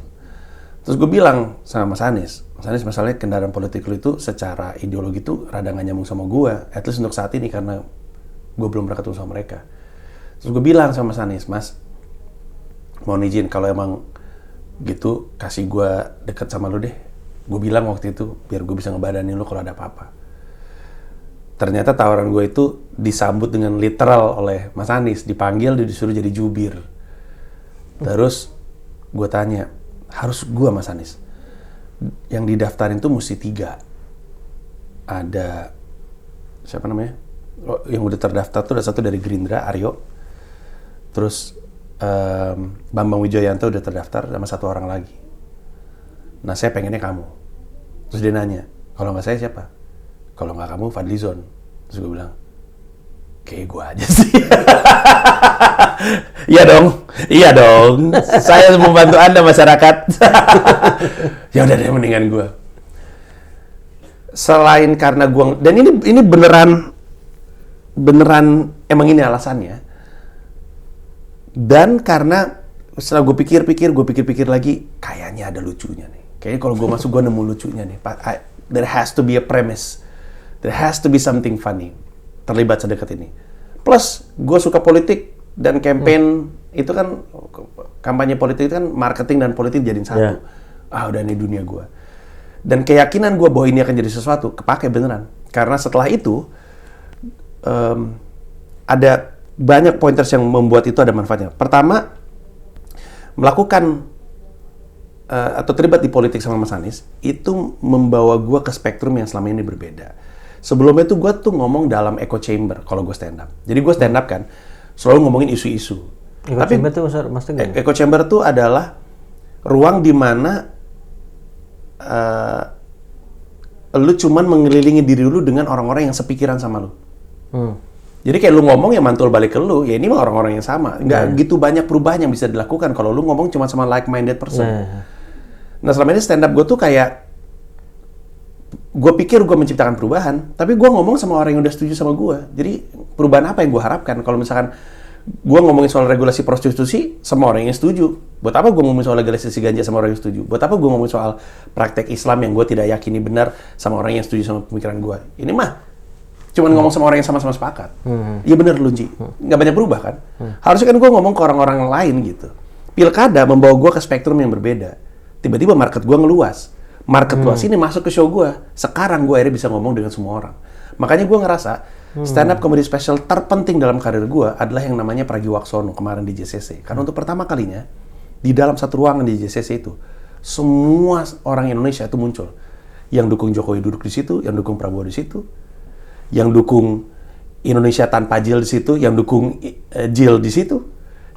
Terus gue bilang sama Mas Anies masalahnya kendaraan politik lu itu secara ideologi tuh rada gak nyambung sama gue, at least untuk saat ini karena gue belum pernah ketemu sama mereka. Terus gue bilang sama Mas Anies, Mas, mohon izin kalau emang gitu kasih gue deket sama lu deh. Gue bilang waktu itu biar gue bisa ngebadanin lu kalau ada apa-apa. Ternyata tawaran gue itu disambut dengan literal oleh Mas Anies, dipanggil, disuruh jadi jubir. Terus gue tanya, harus gue Mas Anies? Yang didaftarin tuh mesti 3. Ada, siapa namanya? Yang udah terdaftar tuh ada satu dari Gerindra, Aryo. Terus Bambang Wijoyanto udah terdaftar sama satu orang lagi. Nah saya pengennya kamu. Terus dia nanya, kalau nggak saya siapa? Kalau nggak kamu, Fadlizon. Terus gue bilang, kayak gue aja sih. Iya dong. Saya membantu Anda masyarakat. Ya udah deh, mendingan gue. Selain karena gue, dan ini beneran emang ini alasannya. Dan karena setelah gue pikir-pikir lagi, kayaknya ada lucunya nih. Kayaknya kalau gue masuk gue nemu lucunya nih. There has to be a premise. There has to be something funny terlibat sedekat ini. Plus, gue suka politik dan campaign itu kan, kampanye politik itu kan marketing dan politik jadiin satu. Udah ini dunia gue. Dan keyakinan gue bahwa ini akan jadi sesuatu, kepake beneran. Karena setelah itu, ada banyak pointers yang membuat itu ada manfaatnya. Pertama, melakukan atau terlibat di politik sama Mas Anies, itu membawa gue ke spektrum yang selama ini berbeda. Sebelumnya tuh gue tuh ngomong dalam echo chamber kalau gue stand up. Jadi gue stand up kan, selalu ngomongin isu-isu. Echo chamber tuh maksudnya echo chamber tuh adalah ruang di mana lu cuman mengelilingi diri lu dengan orang-orang yang sepikiran sama lu. Jadi kayak lu ngomong ya mantul balik ke lu, ya ini mah orang-orang yang sama. Nggak gitu banyak perubahan yang bisa dilakukan kalau lu ngomong cuma sama like-minded person. Nah selama ini stand up gue tuh kayak, gue pikir gue menciptakan perubahan, tapi gue ngomong sama orang yang udah setuju sama gue. Jadi perubahan apa yang gue harapkan? Kalau misalkan gue ngomongin soal regulasi prostitusi, sama orang yang setuju. Buat apa gue ngomongin soal legalisasi ganja sama orang yang setuju? Buat apa gue ngomongin soal praktek Islam yang gue tidak yakini benar sama orang yang setuju sama pemikiran gue? Ini mah cuman ngomong sama orang yang sama-sama sepakat. Iya bener Lunci, nggak banyak berubah kan? Harusnya kan gue ngomong ke orang-orang lain gitu. Pilkada membawa gue ke spektrum yang berbeda. Tiba-tiba market gue ngeluas. Market luas ini masuk ke show gue. Sekarang gue akhirnya bisa ngomong dengan semua orang. Makanya gue ngerasa stand up comedy special terpenting dalam karir gue adalah yang namanya Pragiwaksono kemarin di JCC. Karena untuk pertama kalinya di dalam satu ruangan di JCC itu semua orang Indonesia itu muncul. Yang dukung Jokowi duduk di situ, yang dukung Prabowo di situ, yang dukung Indonesia tanpa Jil di situ, yang dukung Jil di situ,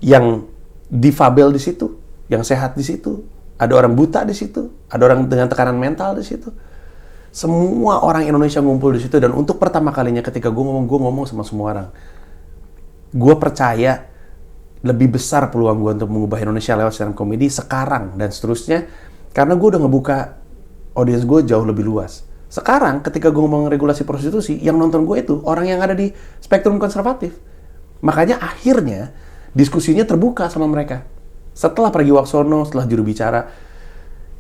yang difabel di situ, yang sehat di situ, ada orang buta di situ, ada orang dengan tekanan mental di situ. Semua orang Indonesia ngumpul di situ, dan untuk pertama kalinya ketika gue ngomong sama semua orang. Gue percaya lebih besar peluang gue untuk mengubah Indonesia lewat stand up comedy sekarang dan seterusnya, karena gue udah ngebuka audiens gue jauh lebih luas. Sekarang ketika gue ngomong regulasi prostitusi, yang nonton gue itu orang yang ada di spektrum konservatif. Makanya akhirnya diskusinya terbuka sama mereka. Setelah Pragiwaksono, setelah juru bicara,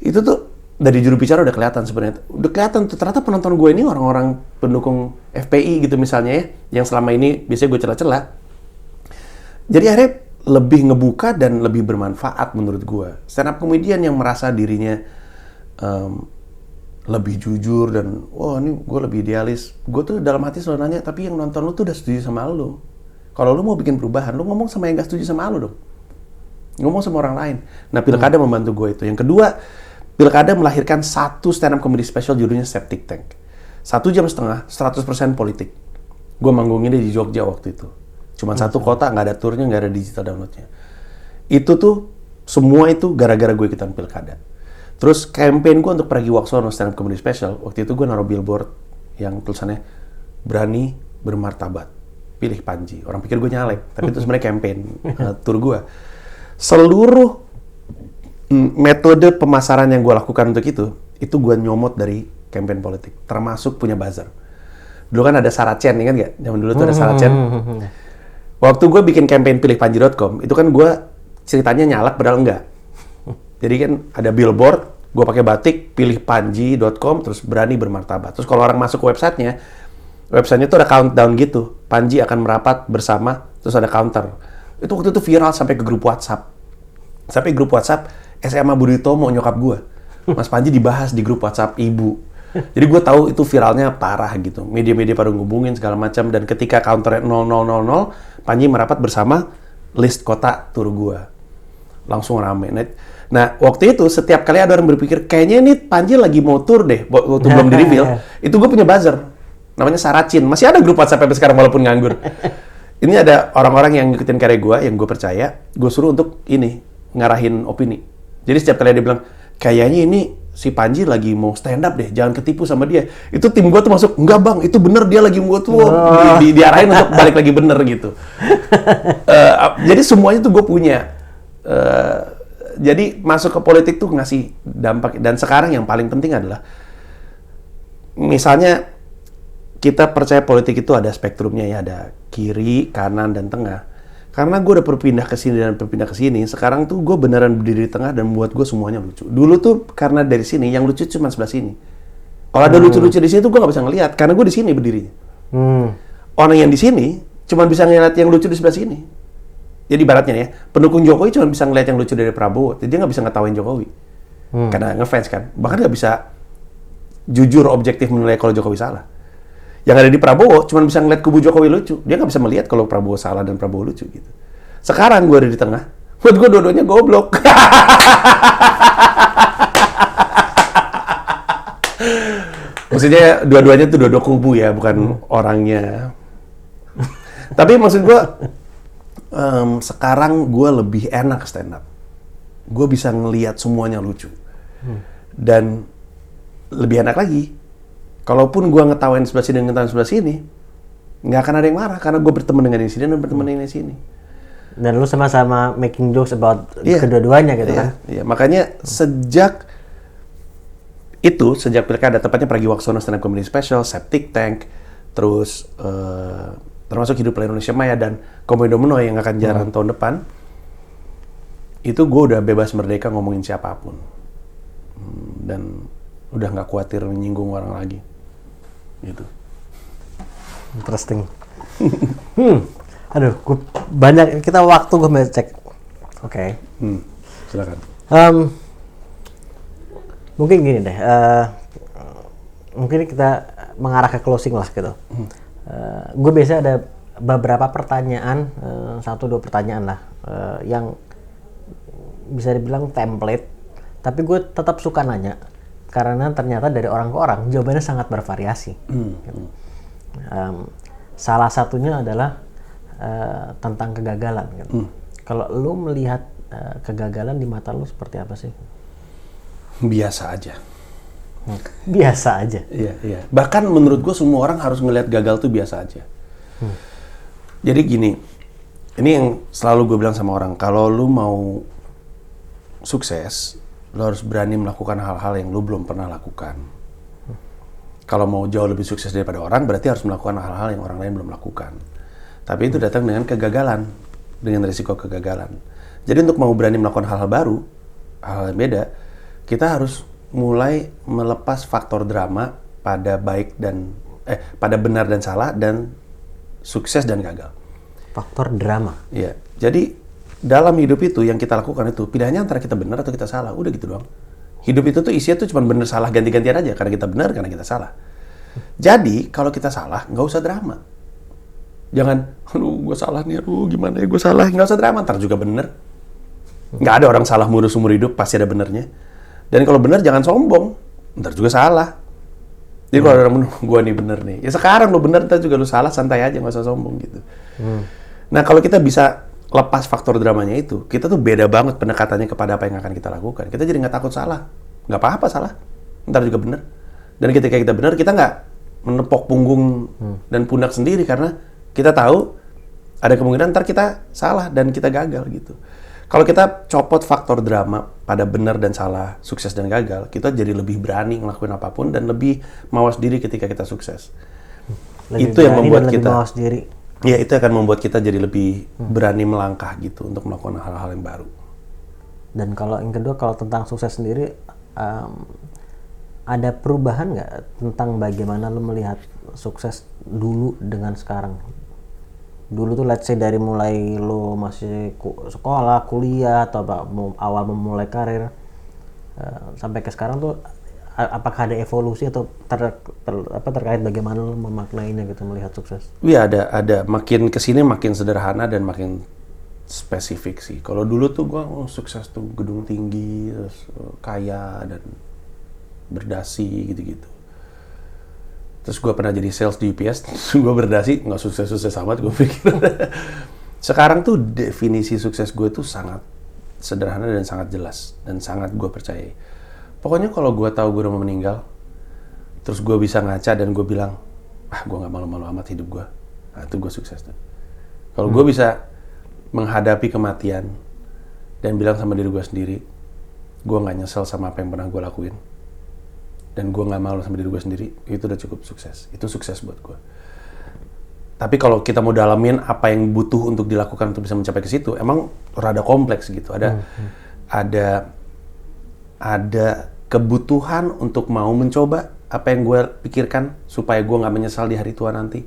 itu tuh dari juru bicara udah kelihatan sebenarnya. Udah kelihatan tuh ternyata penonton gue ini orang-orang pendukung FPI gitu misalnya ya, yang selama ini biasanya gue celah-celah. Jadi akhirnya lebih ngebuka dan lebih bermanfaat menurut gue. Stand up comedian yang merasa dirinya lebih jujur dan ini gue lebih idealis. Gue tuh dalam hati selalu nanya, tapi yang nonton lu tuh udah setuju sama lu. Kalau lu mau bikin perubahan, lu ngomong sama yang gak setuju sama lu dong. Ngomong sama orang lain. Nah, Pilkada membantu gue itu. Yang kedua, Pilkada melahirkan satu stand up comedy special judulnya Septic Tank. 1 jam setengah, 100% politik. Gue manggungnya di Jogja waktu itu. Cuma satu kota, nggak ada turnya, nggak ada digital downloadnya. Itu tuh, semua itu gara-gara gue ikutan Pilkada. Terus campaign gue untuk Pragiwaksono stand up comedy special, waktu itu gue naruh billboard yang tulisannya berani bermartabat, pilih Panji. Orang pikir gue nyalek, tapi itu sebenarnya campaign tour gue. Seluruh metode pemasaran yang gue lakukan untuk itu gue nyomot dari campaign politik, termasuk punya buzzer. Dulu kan ada Saracen, ingat nggak? Zaman dulu tuh ada Saracen. Waktu gue bikin campaign pilihpanji.com, itu kan gue ceritanya nyalak padahal enggak. Jadi kan ada billboard, gue pakai batik, pilihpanji.com, terus berani bermartabat. Terus kalau orang masuk ke websitenya tuh ada countdown gitu. Panji akan merapat bersama, terus ada counter. Itu waktu itu viral sampai ke grup WhatsApp. Sampai grup WhatsApp SMA Budi Utomo, nyokap gue. Mas Panji dibahas di grup WhatsApp ibu. Jadi gue tahu itu viralnya parah gitu. Media-media pada ngubungin segala macam. Dan ketika counternya 0000, Panji merapat bersama list kota tur gue. Langsung rame. Nah, waktu itu setiap kali ada orang berpikir, kayaknya ini Panji lagi mau tur deh, waktu belum di-reveal, itu gue punya buzzer. Namanya Saracen. Masih ada grup WhatsApp sampai sekarang walaupun nganggur. Ini ada orang-orang yang ngikutin karya gue, yang gue percaya, gue suruh untuk ngarahin opini. Jadi setiap kali dia bilang, kayaknya ini si Panji lagi mau stand up deh, jangan ketipu sama dia. Itu tim gue tuh masuk, enggak bang, itu bener dia lagi mau tuh diarahin untuk balik lagi bener gitu. Jadi semuanya tuh gue punya. Jadi masuk ke politik tuh ngasih dampak. Dan sekarang yang paling penting adalah, misalnya kita percaya politik itu ada spektrumnya ya, ada kiri, kanan, dan tengah. Karena gue udah berpindah ke sini dan berpindah ke sini, sekarang tuh gue beneran berdiri di tengah dan buat gue semuanya lucu. Dulu tuh karena dari sini, yang lucu cuma sebelah sini. Kalau ada lucu-lucu di sini tuh gue nggak bisa ngelihat, karena gue di sini berdirinya. Orang yang di sini cuma bisa ngeliat yang lucu di sebelah sini. Jadi ibaratnya ya, pendukung Jokowi cuma bisa ngeliat yang lucu dari Prabowo, jadi dia nggak bisa ngetawain Jokowi. Karena ngefans kan, bahkan nggak bisa jujur objektif menilai kalau Jokowi salah. Yang ada di Prabowo cuma bisa ngeliat kubu Jokowi lucu, dia nggak bisa melihat kalau Prabowo salah dan Prabowo lucu gitu. Sekarang gue ada di tengah, buat gue dua-duanya goblok. Maksudnya dua-duanya tuh dua kubu ya, bukan orangnya. Tapi maksud gue, sekarang gue lebih enak stand up. Gue bisa ngelihat semuanya lucu. Dan lebih enak lagi, kalaupun gue ngetawain sebelah sini dan ngetawain sebelah sini, nggak akan ada yang marah karena gue berteman dengan yang sini dan berteman dengan yang sini. Dan lu sama-sama making jokes about kedua-duanya gitu kan? Iya, makanya sejak Pilkada, tepatnya Pragiwaksono stand up comedy special, Septic Tank, terus termasuk Hiduplah Indonesia Maya dan Komedo Menoy yang akan jalan tahun depan, itu gue udah bebas merdeka ngomongin siapapun. Dan udah nggak khawatir menyinggung orang lagi. Gitu. Interesting. Aduh, kita waktu gue mau cek. Oke. Silakan. Mungkin gini deh. Mungkin kita mengarah ke closing lah gitu. Gue biasa ada beberapa pertanyaan, 1-2 pertanyaan lah, yang bisa dibilang template. Tapi gue tetap suka nanya. karena ternyata dari orang ke orang jawabannya sangat bervariasi. Gitu. Salah satunya adalah tentang kegagalan. Gitu. Kalau lu melihat kegagalan di mata lu seperti apa sih? Biasa aja. Biasa aja. Iya. Bahkan menurut gue semua orang harus ngelihat gagal tuh biasa aja. Jadi gini, ini yang selalu gue bilang sama orang, kalau lu mau sukses, lu harus berani melakukan hal-hal yang lu belum pernah lakukan. Kalau mau jauh lebih sukses daripada orang, berarti harus melakukan hal-hal yang orang lain belum lakukan. Tapi itu datang dengan kegagalan, dengan risiko kegagalan. Jadi untuk mau berani melakukan hal-hal baru, hal-hal yang beda, kita harus mulai melepas faktor drama pada pada benar dan salah dan sukses dan gagal. Faktor drama. Iya. Jadi dalam hidup itu yang kita lakukan itu pilihannya antara kita benar atau kita salah. Udah gitu doang. Hidup itu tuh isinya tuh cuma benar salah ganti-gantian aja. Karena kita benar, karena kita salah. Jadi kalau kita salah nggak usah drama. Jangan, aduh gue salah nih, aduh gimana ya gue salah. Nggak usah drama, ntar juga benar. Nggak ada orang salah mulu seumur hidup, pasti ada benernya. Dan kalau bener jangan sombong, ntar juga salah. Jadi kalau ada orang bilang, gue nih bener nih. Ya sekarang lo bener, ntar juga lo salah, santai aja, nggak usah sombong gitu. Nah kalau kita bisa lepas faktor dramanya itu, kita tuh beda banget pendekatannya kepada apa yang akan kita lakukan. Kita jadi nggak takut salah. Nggak apa-apa salah, ntar juga bener. Dan ketika kita bener, kita nggak menepok punggung dan pundak sendiri, karena kita tahu ada kemungkinan ntar kita salah dan kita gagal gitu. Kalau kita copot faktor drama pada benar dan salah, sukses dan gagal, kita jadi lebih berani ngelakuin apapun dan lebih mawas diri ketika kita sukses. Lebih itu yang membuat lebih kita mawas diri. Ya, itu akan membuat kita jadi lebih berani melangkah gitu untuk melakukan hal-hal yang baru. Dan kalau yang kedua, kalau tentang sukses sendiri, ada perubahan nggak tentang bagaimana lo melihat sukses dulu dengan sekarang? Dulu tuh let's say dari mulai lo masih sekolah, kuliah, atau awal memulai karir, sampai ke sekarang tuh apakah ada evolusi atau terkait bagaimana lo memaknainya gitu, melihat sukses? Iya, ada. Makin kesini makin sederhana dan makin spesifik sih. Kalau dulu tuh gue sukses tuh gedung tinggi, terus kaya dan berdasi gitu-gitu. Terus gue pernah jadi sales di UPS, gue berdasi, nggak sukses-sukses amat gue pikir. Sekarang tuh definisi sukses gue tuh sangat sederhana dan sangat jelas, dan sangat gue percayai. Pokoknya kalau gue tahu gue udah mau meninggal, terus gue bisa ngaca dan gue bilang, gue nggak malu-malu amat hidup gue, nah itu gue sukses tuh. Kalau gue bisa menghadapi kematian dan bilang sama diri gue sendiri, gue nggak nyesel sama apa yang pernah gue lakuin, dan gue nggak malu sama diri gue sendiri, itu udah cukup sukses. Itu sukses buat gue. Tapi kalau kita mau dalamin apa yang butuh untuk dilakukan untuk bisa mencapai ke situ, emang rada kompleks gitu. Ada kebutuhan untuk mau mencoba apa yang gue pikirkan supaya gue nggak menyesal di hari tua nanti.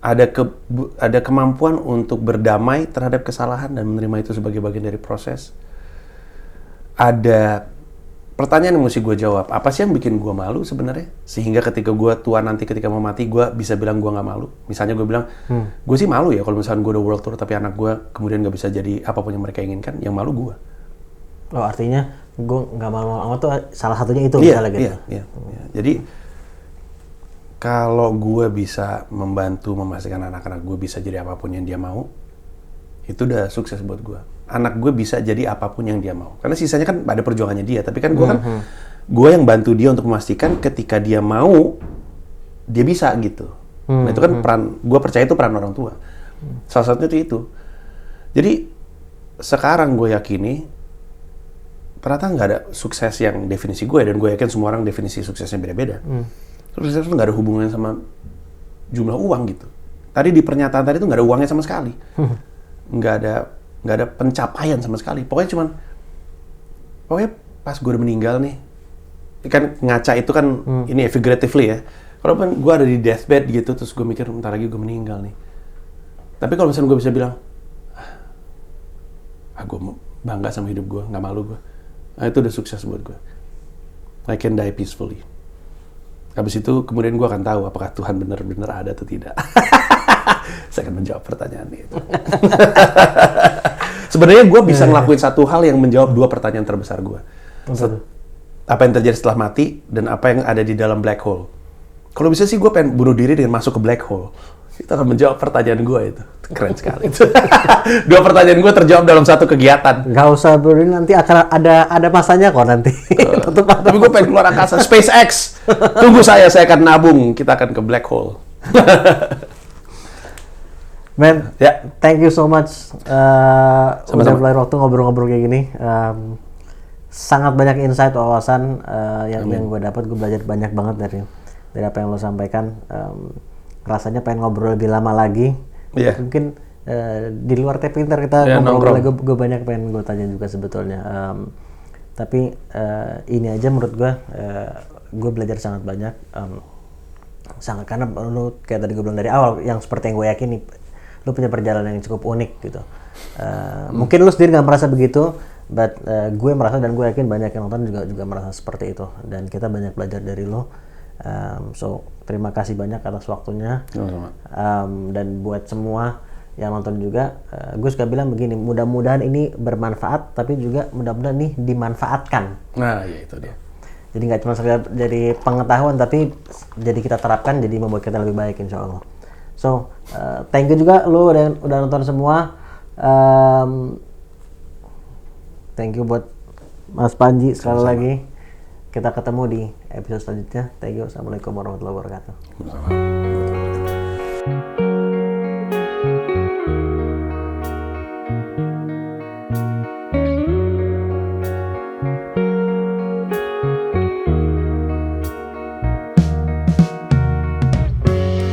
Ada kemampuan untuk berdamai terhadap kesalahan dan menerima itu sebagai bagian dari proses. Ada pertanyaan yang mesti gue jawab, apa sih yang bikin gue malu sebenarnya? Sehingga ketika gue tua nanti, ketika mau mati, gue bisa bilang gue nggak malu. Misalnya gue bilang, gue sih malu ya kalau misalnya gue udah world tour, tapi anak gue kemudian nggak bisa jadi apapun yang mereka inginkan, yang malu gue. Oh, artinya gue nggak malu amat tuh salah satunya itu misalnya gitu? Iya. Jadi, kalau gue bisa membantu memastikan anak-anak gue bisa jadi apapun yang dia mau, itu udah sukses buat gue. Anak gue bisa jadi apapun yang dia mau. Karena sisanya kan ada perjuangannya dia. Tapi kan gue yang bantu dia untuk memastikan ketika dia mau, dia bisa gitu. Nah itu kan peran, gue percaya itu peran orang tua. Salah satunya itu. Jadi sekarang gue yakini, ternyata nggak ada sukses yang definisi gue. Dan gue yakin semua orang definisi suksesnya beda-beda. Sukses itu nggak ada hubungannya sama jumlah uang gitu. Tadi di pernyataan tadi itu nggak ada uangnya sama sekali. Nggak ada pencapaian sama sekali. Pokoknya pas gue udah meninggal nih, kan ngaca itu kan ini figuratively ya. Kalau gue ada di deathbed gitu, terus gue mikir bentar lagi gue meninggal nih. Tapi kalau misalnya gue bisa bilang, gue bangga sama hidup gue, nggak malu gue. Nah itu udah sukses buat gue. I can die peacefully. Habis itu kemudian gue akan tahu apakah Tuhan benar-benar ada atau tidak. Saya akan menjawab pertanyaan itu. Sebenarnya gue bisa ngelakuin satu hal yang menjawab dua pertanyaan terbesar gue. apa yang terjadi setelah mati, dan apa yang ada di dalam black hole. Kalau bisa sih gue pengen bunuh diri dengan masuk ke black hole. Itu akan menjawab pertanyaan gue itu. Keren sekali. 2 pertanyaan gue terjawab dalam satu kegiatan. Nggak usah bro, nanti akan ada masanya kok nanti. Tapi gue pengen keluar angkasa. SpaceX. Tunggu saya akan nabung. Kita akan ke black hole. Man, Ya. thank you so much. Udah Sama-sama. mulai waktu ngobrol-ngobrol kayak gini. Sangat banyak insight, wawasan yang gue dapat. Gue belajar banyak banget dari apa yang lo sampaikan. Rasanya pengen ngobrol lebih lama lagi. Iya. Mungkin di luar tape ntar kita Ya, ngobrol nongkrong. lagi. Gue banyak pengen gue tanya juga sebetulnya. Tapi ini aja menurut gue belajar sangat banyak. Sangat, karena lo kayak tadi gue bilang dari awal, yang seperti yang gue yakini, lo punya perjalanan yang cukup unik gitu. Mungkin lo sendiri nggak merasa begitu, but gue merasa, dan gue yakin banyak yang nonton juga merasa seperti itu, dan kita banyak belajar dari lo. So terima kasih banyak atas waktunya. Sama-sama. Dan buat semua yang nonton juga, gue suka bilang begini, mudah-mudahan ini bermanfaat, tapi juga mudah-mudahan nih dimanfaatkan. Nah, ya itu dia. Jadi nggak cuma sekedar dari pengetahuan, tapi jadi kita terapkan, jadi membuat kita lebih baik insya Allah. So, thank you juga lo udah nonton semua. Thank you buat Mas Panji sekali lagi. Kita ketemu di episode selanjutnya. Thank you. Assalamualaikum warahmatullahi wabarakatuh. Sama-sama.